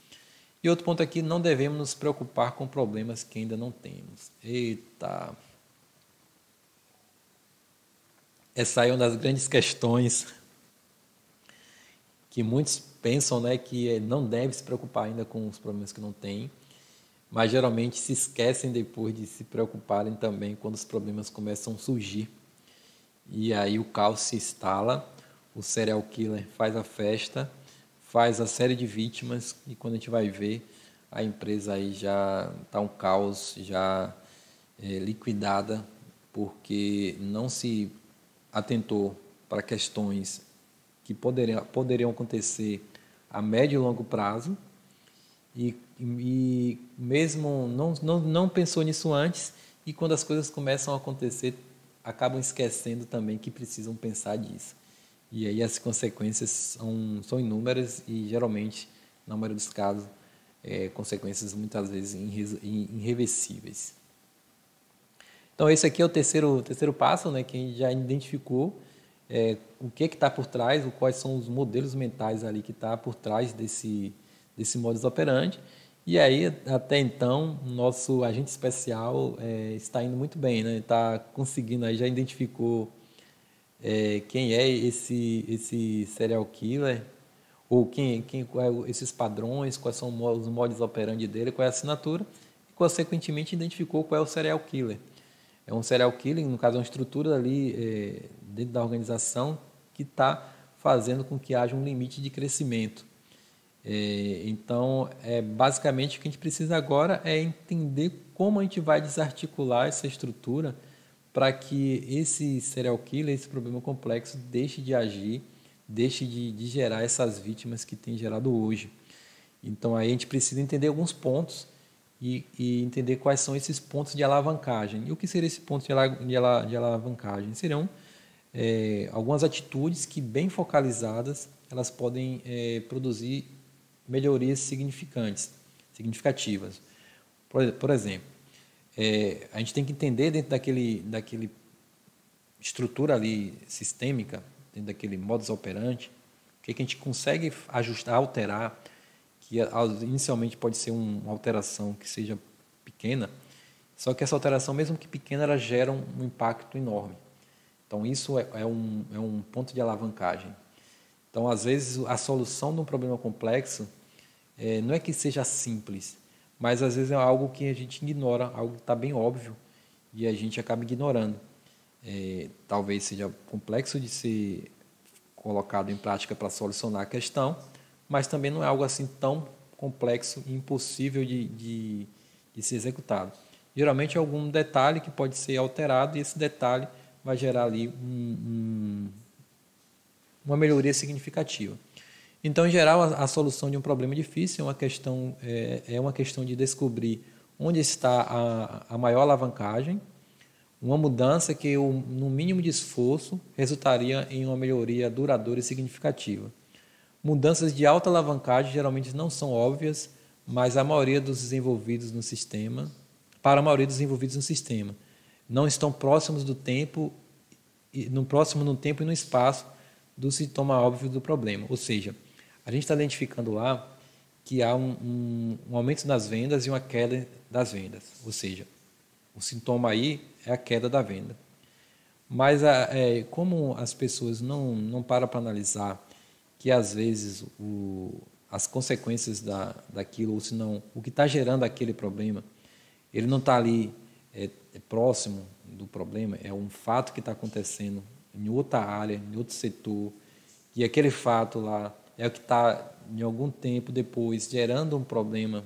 E outro ponto aqui, não devemos nos preocupar com problemas que ainda não temos. Eita! Essa aí é uma das grandes questões que muitos pensam, né, que não deve se preocupar ainda com os problemas que não tem, mas geralmente se esquecem depois de se preocuparem também quando os problemas começam a surgir. E aí o caos se instala, o serial killer faz a festa, faz a série de vítimas e quando a gente vai ver, a empresa aí já está um caos, já liquidada, porque não se atentou para questões que poderiam acontecer a médio e longo prazo e mesmo não pensou nisso antes, e quando as coisas começam a acontecer, acabam esquecendo também que precisam pensar disso. E aí as consequências são inúmeras e, geralmente, na maioria dos casos, consequências muitas vezes irreversíveis. Então, esse aqui é o terceiro passo, né, que a gente já identificou o que está por trás, quais são os modelos mentais ali que está por trás desse modus operandi. E aí, até então, o nosso agente especial está indo muito bem, né? Está conseguindo, aí já identificou quem é esse serial killer, ou esses padrões, quais são os modus operandi dele, qual é a assinatura, e, consequentemente, identificou qual é o serial killer. É um serial killer, no caso, é uma estrutura ali dentro da organização que está fazendo com que haja um limite de crescimento. Então, basicamente, o que a gente precisa agora é entender como a gente vai desarticular essa estrutura para que esse serial killer, esse problema complexo, deixe de agir, deixe de gerar essas vítimas que tem gerado hoje. Então, aí a gente precisa entender alguns pontos e entender quais são esses pontos de alavancagem. E o que seria esse ponto de alavancagem? Seriam algumas atitudes que, bem focalizadas, elas podem produzir melhorias significativas. Por exemplo, a gente tem que entender dentro daquele estrutura ali sistêmica, dentro daquele modus operandi, o que a gente consegue ajustar, alterar, que inicialmente pode ser uma alteração que seja pequena, só que essa alteração, mesmo que pequena, ela gera um impacto enorme. Então, isso é um ponto de alavancagem. Então, às vezes, a solução de um problema complexo não é que seja simples, mas às vezes é algo que a gente ignora, algo que está bem óbvio e a gente acaba ignorando. Talvez seja complexo de ser colocado em prática para solucionar a questão, mas também não é algo assim tão complexo e impossível de ser executado. Geralmente é algum detalhe que pode ser alterado e esse detalhe vai gerar ali uma melhoria significativa. Então, em geral, a solução de um problema difícil é uma questão de descobrir onde está a maior alavancagem, uma mudança que, no mínimo de esforço, resultaria em uma melhoria duradoura e significativa. Mudanças de alta alavancagem geralmente não são óbvias, mas para a maioria dos desenvolvidos no sistema, não estão próximos do tempo, no tempo e no espaço do sintoma óbvio do problema. Ou seja, a gente está identificando lá que há um aumento das vendas e uma queda das vendas. Ou seja, o sintoma aí é a queda da venda. Mas como as pessoas não param para analisar que às vezes as consequências daquilo, ou senão o que está gerando aquele problema, ele não está ali próximo do problema, é um fato que está acontecendo em outra área, em outro setor, e aquele fato lá é o que está, em algum tempo depois, gerando um problema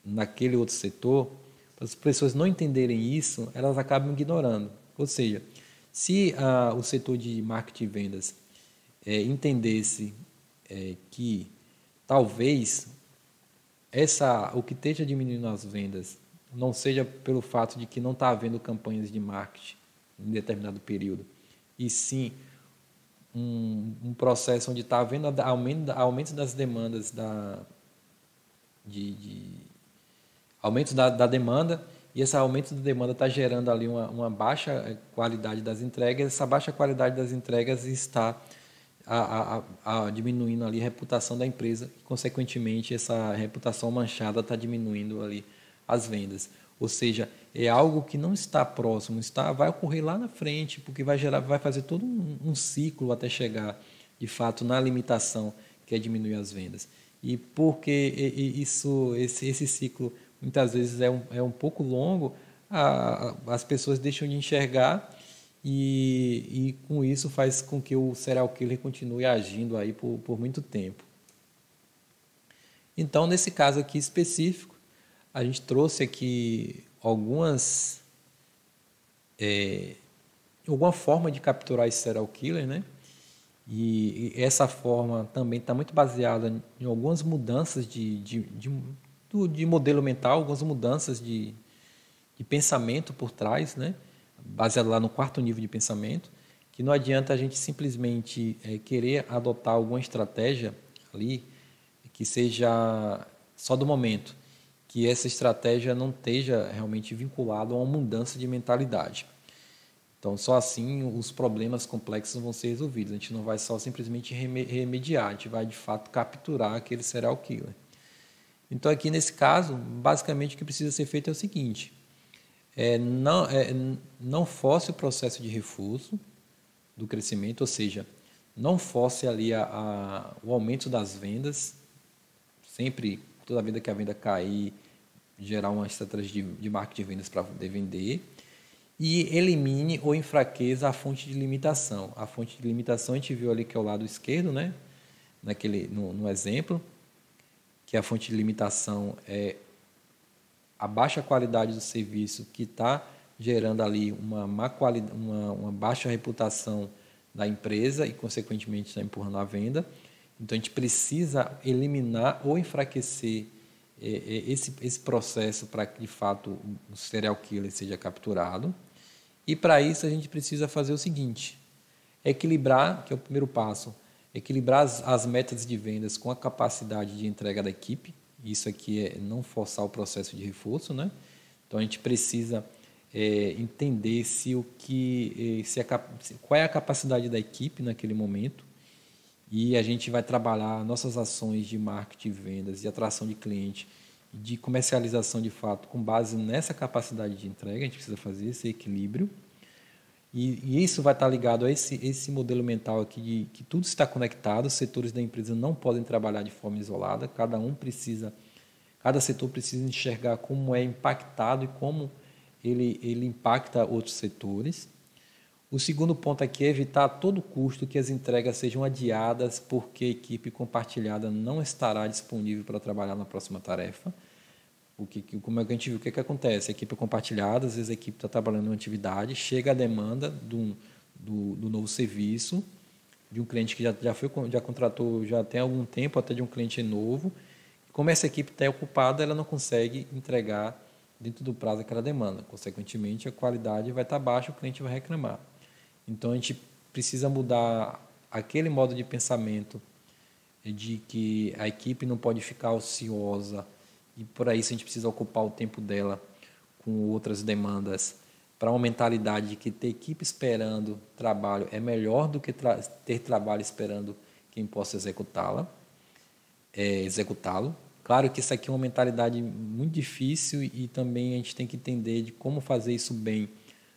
naquele outro setor. Para as pessoas não entenderem isso, elas acabam ignorando. Ou seja, se o setor de marketing e vendas entendesse que talvez o que esteja diminuindo as vendas não seja pelo fato de que não está havendo campanhas de marketing em determinado período, e sim um processo onde está havendo aumento das demandas, aumento da demanda, e esse aumento da demanda está gerando ali uma baixa qualidade das entregas. Essa baixa qualidade das entregas está diminuindo ali a reputação da empresa, e, consequentemente, essa reputação manchada está diminuindo ali as vendas. Ou seja, é algo que não está próximo, vai ocorrer lá na frente, porque vai fazer todo um ciclo até chegar, de fato, na limitação que é diminuir as vendas. E porque esse ciclo muitas vezes é um pouco longo, as pessoas deixam de enxergar e com isso faz com que o serial killer continue agindo aí por muito tempo. Então, nesse caso aqui específico, a gente trouxe aqui alguma forma de capturar esse serial killer, né? E essa forma também está muito baseada em algumas mudanças de modelo mental, algumas mudanças de pensamento por trás, né? Baseado lá no 4º nível de pensamento, que não adianta a gente simplesmente querer adotar alguma estratégia ali que seja só do momento, que essa estratégia não esteja realmente vinculada a uma mudança de mentalidade. Então, só assim os problemas complexos vão ser resolvidos. A gente não vai só simplesmente remediar, a gente vai, de fato, capturar aquele serial killer. Então, aqui nesse caso, basicamente o que precisa ser feito é o seguinte: não force o processo de reforço do crescimento, ou seja, não force ali o aumento das vendas, sempre, toda vida que a venda cair, gerar uma estratégia de marketing de vendas para poder vender, e elimine ou enfraqueça a fonte de limitação. A fonte de limitação a gente viu ali que é o lado esquerdo, né? No exemplo, que a fonte de limitação é a baixa qualidade do serviço que está gerando ali uma baixa reputação da empresa e, consequentemente, está empurrando a venda. Então, a gente precisa eliminar ou enfraquecer esse processo para que, de fato, o serial killer seja capturado. E, para isso, a gente precisa fazer o seguinte: equilibrar, que é o primeiro passo, equilibrar as metas de vendas com a capacidade de entrega da equipe. Isso aqui é não forçar o processo de reforço, né? Então, a gente precisa entender qual é a capacidade da equipe naquele momento, e a gente vai trabalhar nossas ações de marketing, vendas, de atração de cliente, de comercialização de fato, com base nessa capacidade de entrega. A gente precisa fazer esse equilíbrio. E isso vai estar ligado a esse modelo mental aqui de que tudo está conectado, os setores da empresa não podem trabalhar de forma isolada, cada setor precisa enxergar como é impactado e como ele impacta outros setores. O segundo ponto aqui é evitar a todo custo que as entregas sejam adiadas porque a equipe compartilhada não estará disponível para trabalhar na próxima tarefa. Como é que a gente viu? O que acontece? A equipe é compartilhada, às vezes a equipe está trabalhando em uma atividade, chega a demanda do novo serviço, de um cliente que já contratou já tem algum tempo, até de um cliente novo. Como essa equipe está ocupada, ela não consegue entregar dentro do prazo aquela demanda. Consequentemente, a qualidade vai estar baixa, o cliente vai reclamar. Então, a gente precisa mudar aquele modo de pensamento de que a equipe não pode ficar ociosa e, por isso, a gente precisa ocupar o tempo dela com outras demandas, para uma mentalidade de que ter equipe esperando trabalho é melhor do que ter trabalho esperando quem possa executá-lo. Claro que isso aqui é uma mentalidade muito difícil e também a gente tem que entender de como fazer isso bem,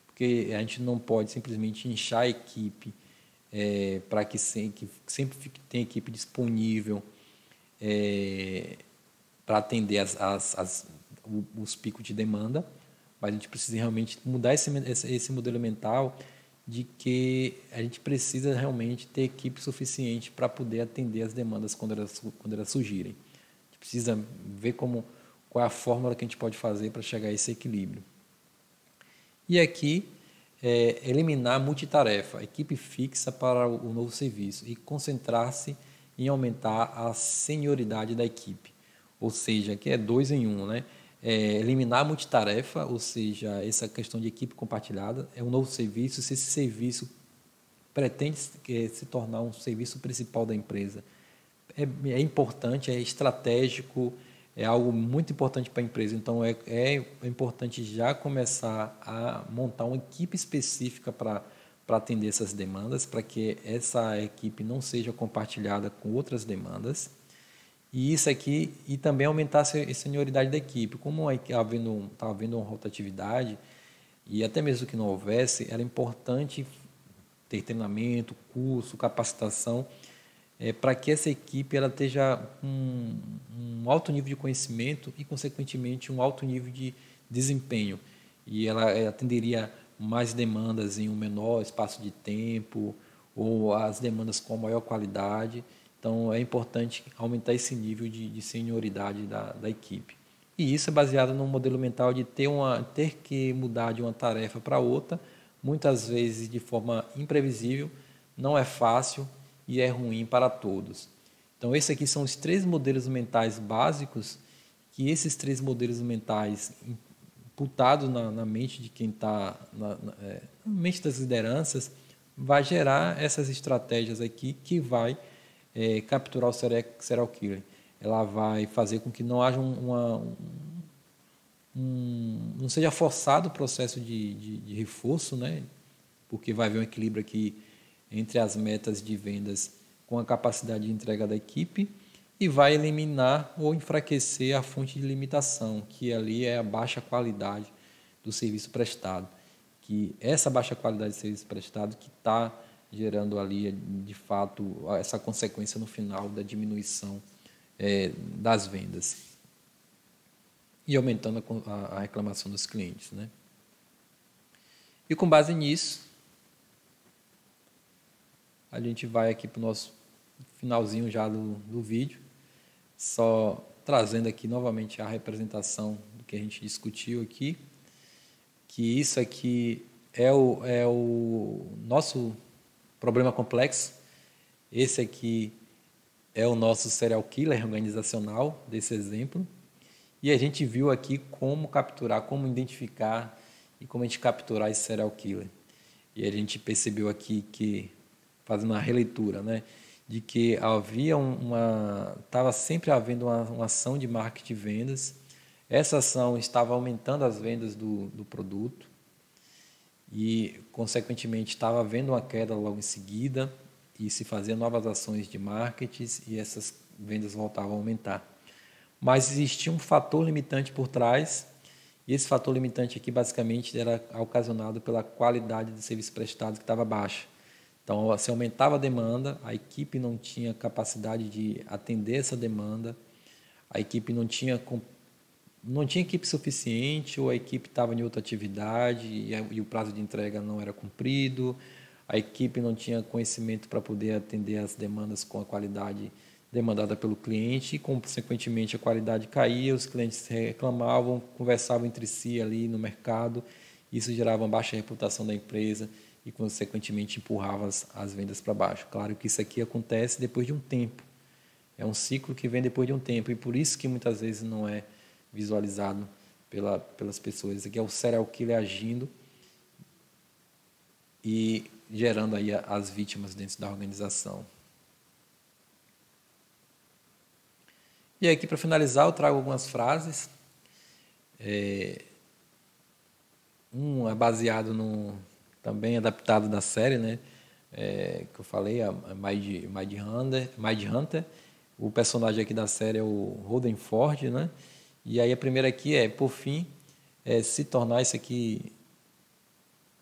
porque a gente não pode simplesmente inchar a equipe para que sempre tenha equipe disponível para atender os picos de demanda, mas a gente precisa realmente mudar esse modelo mental de que a gente precisa realmente ter equipe suficiente para poder atender as demandas quando elas surgirem. A gente precisa ver qual é a fórmula que a gente pode fazer para chegar a esse equilíbrio. E aqui, eliminar a multitarefa, a equipe fixa para o novo serviço e concentrar-se em aumentar a senioridade da equipe. Ou seja, aqui é 2 em 1, né? Eliminar a multitarefa, ou seja, essa questão de equipe compartilhada, é um novo serviço. Se esse serviço pretende se tornar um serviço principal da empresa, é importante, é estratégico, é algo muito importante para a empresa. Então, é importante já começar a montar uma equipe específica para atender essas demandas, para que essa equipe não seja compartilhada com outras demandas. E isso aqui, e também aumentar a senioridade da equipe. Como está havendo uma rotatividade, e até mesmo que não houvesse, era importante ter treinamento, curso, capacitação, para que essa equipe ela esteja um alto nível de conhecimento e, consequentemente, um alto nível de desempenho. E ela atenderia mais demandas em um menor espaço de tempo, ou as demandas com maior qualidade. Então, é importante aumentar esse nível de senioridade da equipe. E isso é baseado num modelo mental de ter que mudar de uma tarefa para outra, muitas vezes de forma imprevisível, não é fácil e é ruim para todos. Então, esses aqui são os 3 modelos mentais básicos, que esses 3 modelos mentais imputados na mente de quem está, na mente das lideranças, vai gerar essas estratégias aqui que vai capturar o serial killer. Ela vai fazer com que não haja não seja forçado o processo de reforço, né? Porque vai haver um equilíbrio aqui entre as metas de vendas com a capacidade de entrega da equipe, e vai eliminar ou enfraquecer a fonte de limitação, que ali é a baixa qualidade do serviço prestado. Que essa baixa qualidade do serviço prestado que está gerando ali, de fato, essa consequência no final da diminuição das vendas e aumentando a reclamação dos clientes, né? E com base nisso, a gente vai aqui para o nosso finalzinho já do vídeo, só trazendo aqui novamente a representação do que a gente discutiu aqui, que isso aqui é o nosso problema complexo. Esse aqui é o nosso serial killer organizacional, desse exemplo. E a gente viu aqui como capturar, como identificar e como a gente capturar esse serial killer. E a gente percebeu aqui que, fazendo uma releitura, né, de que havia estava sempre havendo uma ação de marketing e vendas. Essa ação estava aumentando as vendas do produto e, consequentemente, estava havendo uma queda logo em seguida e se fazia novas ações de marketing e essas vendas voltavam a aumentar. Mas existia um fator limitante por trás, e esse fator limitante aqui basicamente era ocasionado pela qualidade do serviço prestado que estava baixa. Então, se aumentava a demanda, a equipe não tinha capacidade de atender essa demanda, a equipe não tinha equipe suficiente, ou a equipe estava em outra atividade e o prazo de entrega não era cumprido, a equipe não tinha conhecimento para poder atender as demandas com a qualidade demandada pelo cliente e, consequentemente, a qualidade caía, os clientes reclamavam, conversavam entre si ali no mercado, isso gerava uma baixa reputação da empresa e, consequentemente, empurrava as vendas para baixo. Claro que isso aqui acontece depois de um tempo, é um ciclo que vem depois de um tempo e por isso que muitas vezes não é visualizado pelas pessoas. Isso aqui é o serial killer agindo e gerando aí as vítimas dentro da organização. E aqui, para finalizar, eu trago algumas frases. Um é baseado também adaptado da série, né? Que eu falei, a Mind Hunter. O personagem aqui da série é o Holden Ford, né? E aí a primeira aqui é, por fim, se tornar, isso aqui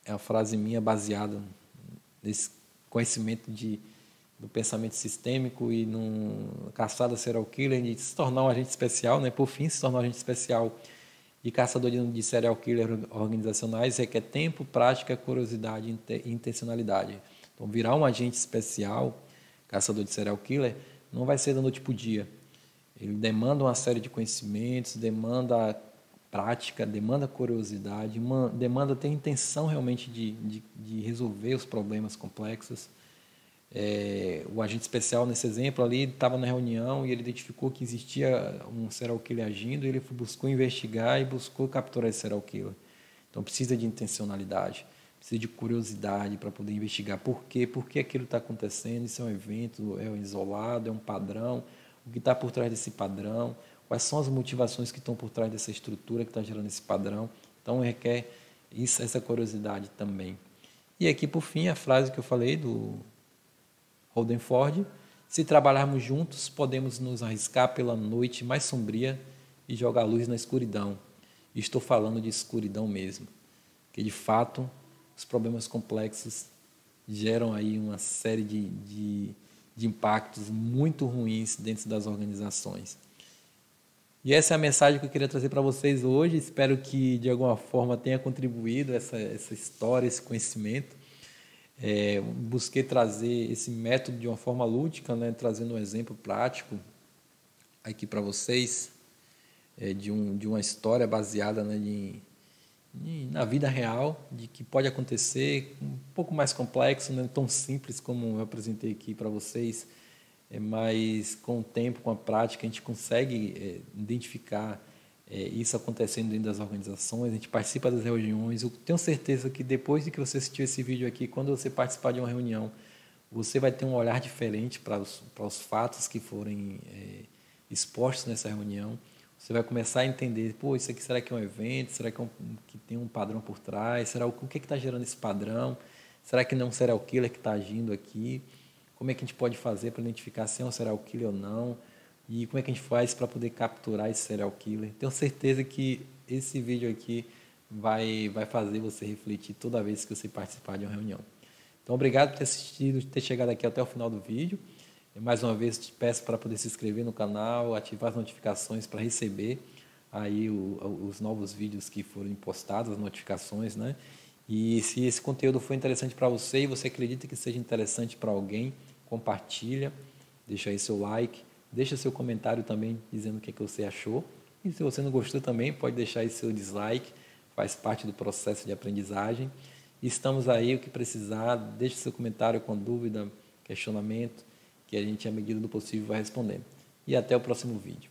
é uma frase minha baseada nesse conhecimento do pensamento sistêmico e num caçada serial killer, de se tornar um agente especial, né? Por fim, se tornar um agente especial e caçador de serial killer organizacionais requer tempo, prática, curiosidade e intencionalidade. Então, virar um agente especial, caçador de serial killer, não vai ser da noite para o dia. Ele demanda uma série de conhecimentos, demanda prática, demanda curiosidade, demanda ter intenção realmente de resolver os problemas complexos. O agente especial, nesse exemplo ali, estava na reunião e ele identificou que existia um serial killer agindo, e ele buscou investigar e buscou capturar esse serial killer. Então, precisa de intencionalidade, precisa de curiosidade para poder investigar por que aquilo está acontecendo, isso é um evento, é um isolado, é um padrão, o que está por trás desse padrão, quais são as motivações que estão por trás dessa estrutura que está gerando esse padrão. Então, requer essa curiosidade também. E aqui, por fim, a frase que eu falei do Holden Ford: se trabalharmos juntos, podemos nos arriscar pela noite mais sombria e jogar luz na escuridão. E estou falando de escuridão mesmo, porque de fato os problemas complexos geram aí uma série de impactos muito ruins dentro das organizações. E essa é a mensagem que eu queria trazer para vocês hoje. Espero que de alguma forma tenha contribuído essa história, esse conhecimento. Busquei trazer esse método de uma forma lúdica, né, trazendo um exemplo prático aqui para vocês, de uma história baseada, né, na vida real, de que pode acontecer, um pouco mais complexo, não é tão simples como eu apresentei aqui para vocês, mas com o tempo, com a prática, a gente consegue identificar isso acontecendo dentro das organizações, a gente participa das reuniões. Eu tenho certeza que depois de que você assistiu esse vídeo aqui, quando você participar de uma reunião, você vai ter um olhar diferente para os fatos que forem expostos nessa reunião. Você vai começar a entender, isso aqui será que é um evento? Será que tem um padrão por trás? O que está gerando esse padrão? Será que não é um serial killer que está agindo aqui? Como é que a gente pode fazer para identificar se é um serial killer ou não? E como é que a gente faz para poder capturar esse serial killer? Tenho certeza que esse vídeo aqui vai fazer você refletir toda vez que você participar de uma reunião. Então, obrigado por ter assistido, ter chegado aqui até o final do vídeo. Mais uma vez, te peço para poder se inscrever no canal, ativar as notificações para receber aí os novos vídeos que forem postados, as notificações, né? E se esse conteúdo for interessante para você e você acredita que seja interessante para alguém, compartilha, deixa aí seu like, deixa seu comentário também dizendo o que você achou. E se você não gostou também, pode deixar aí seu dislike, faz parte do processo de aprendizagem. E estamos aí, o que precisar, deixe seu comentário com dúvida, questionamento, que a gente, à medida do possível, vai respondendo. E até o próximo vídeo.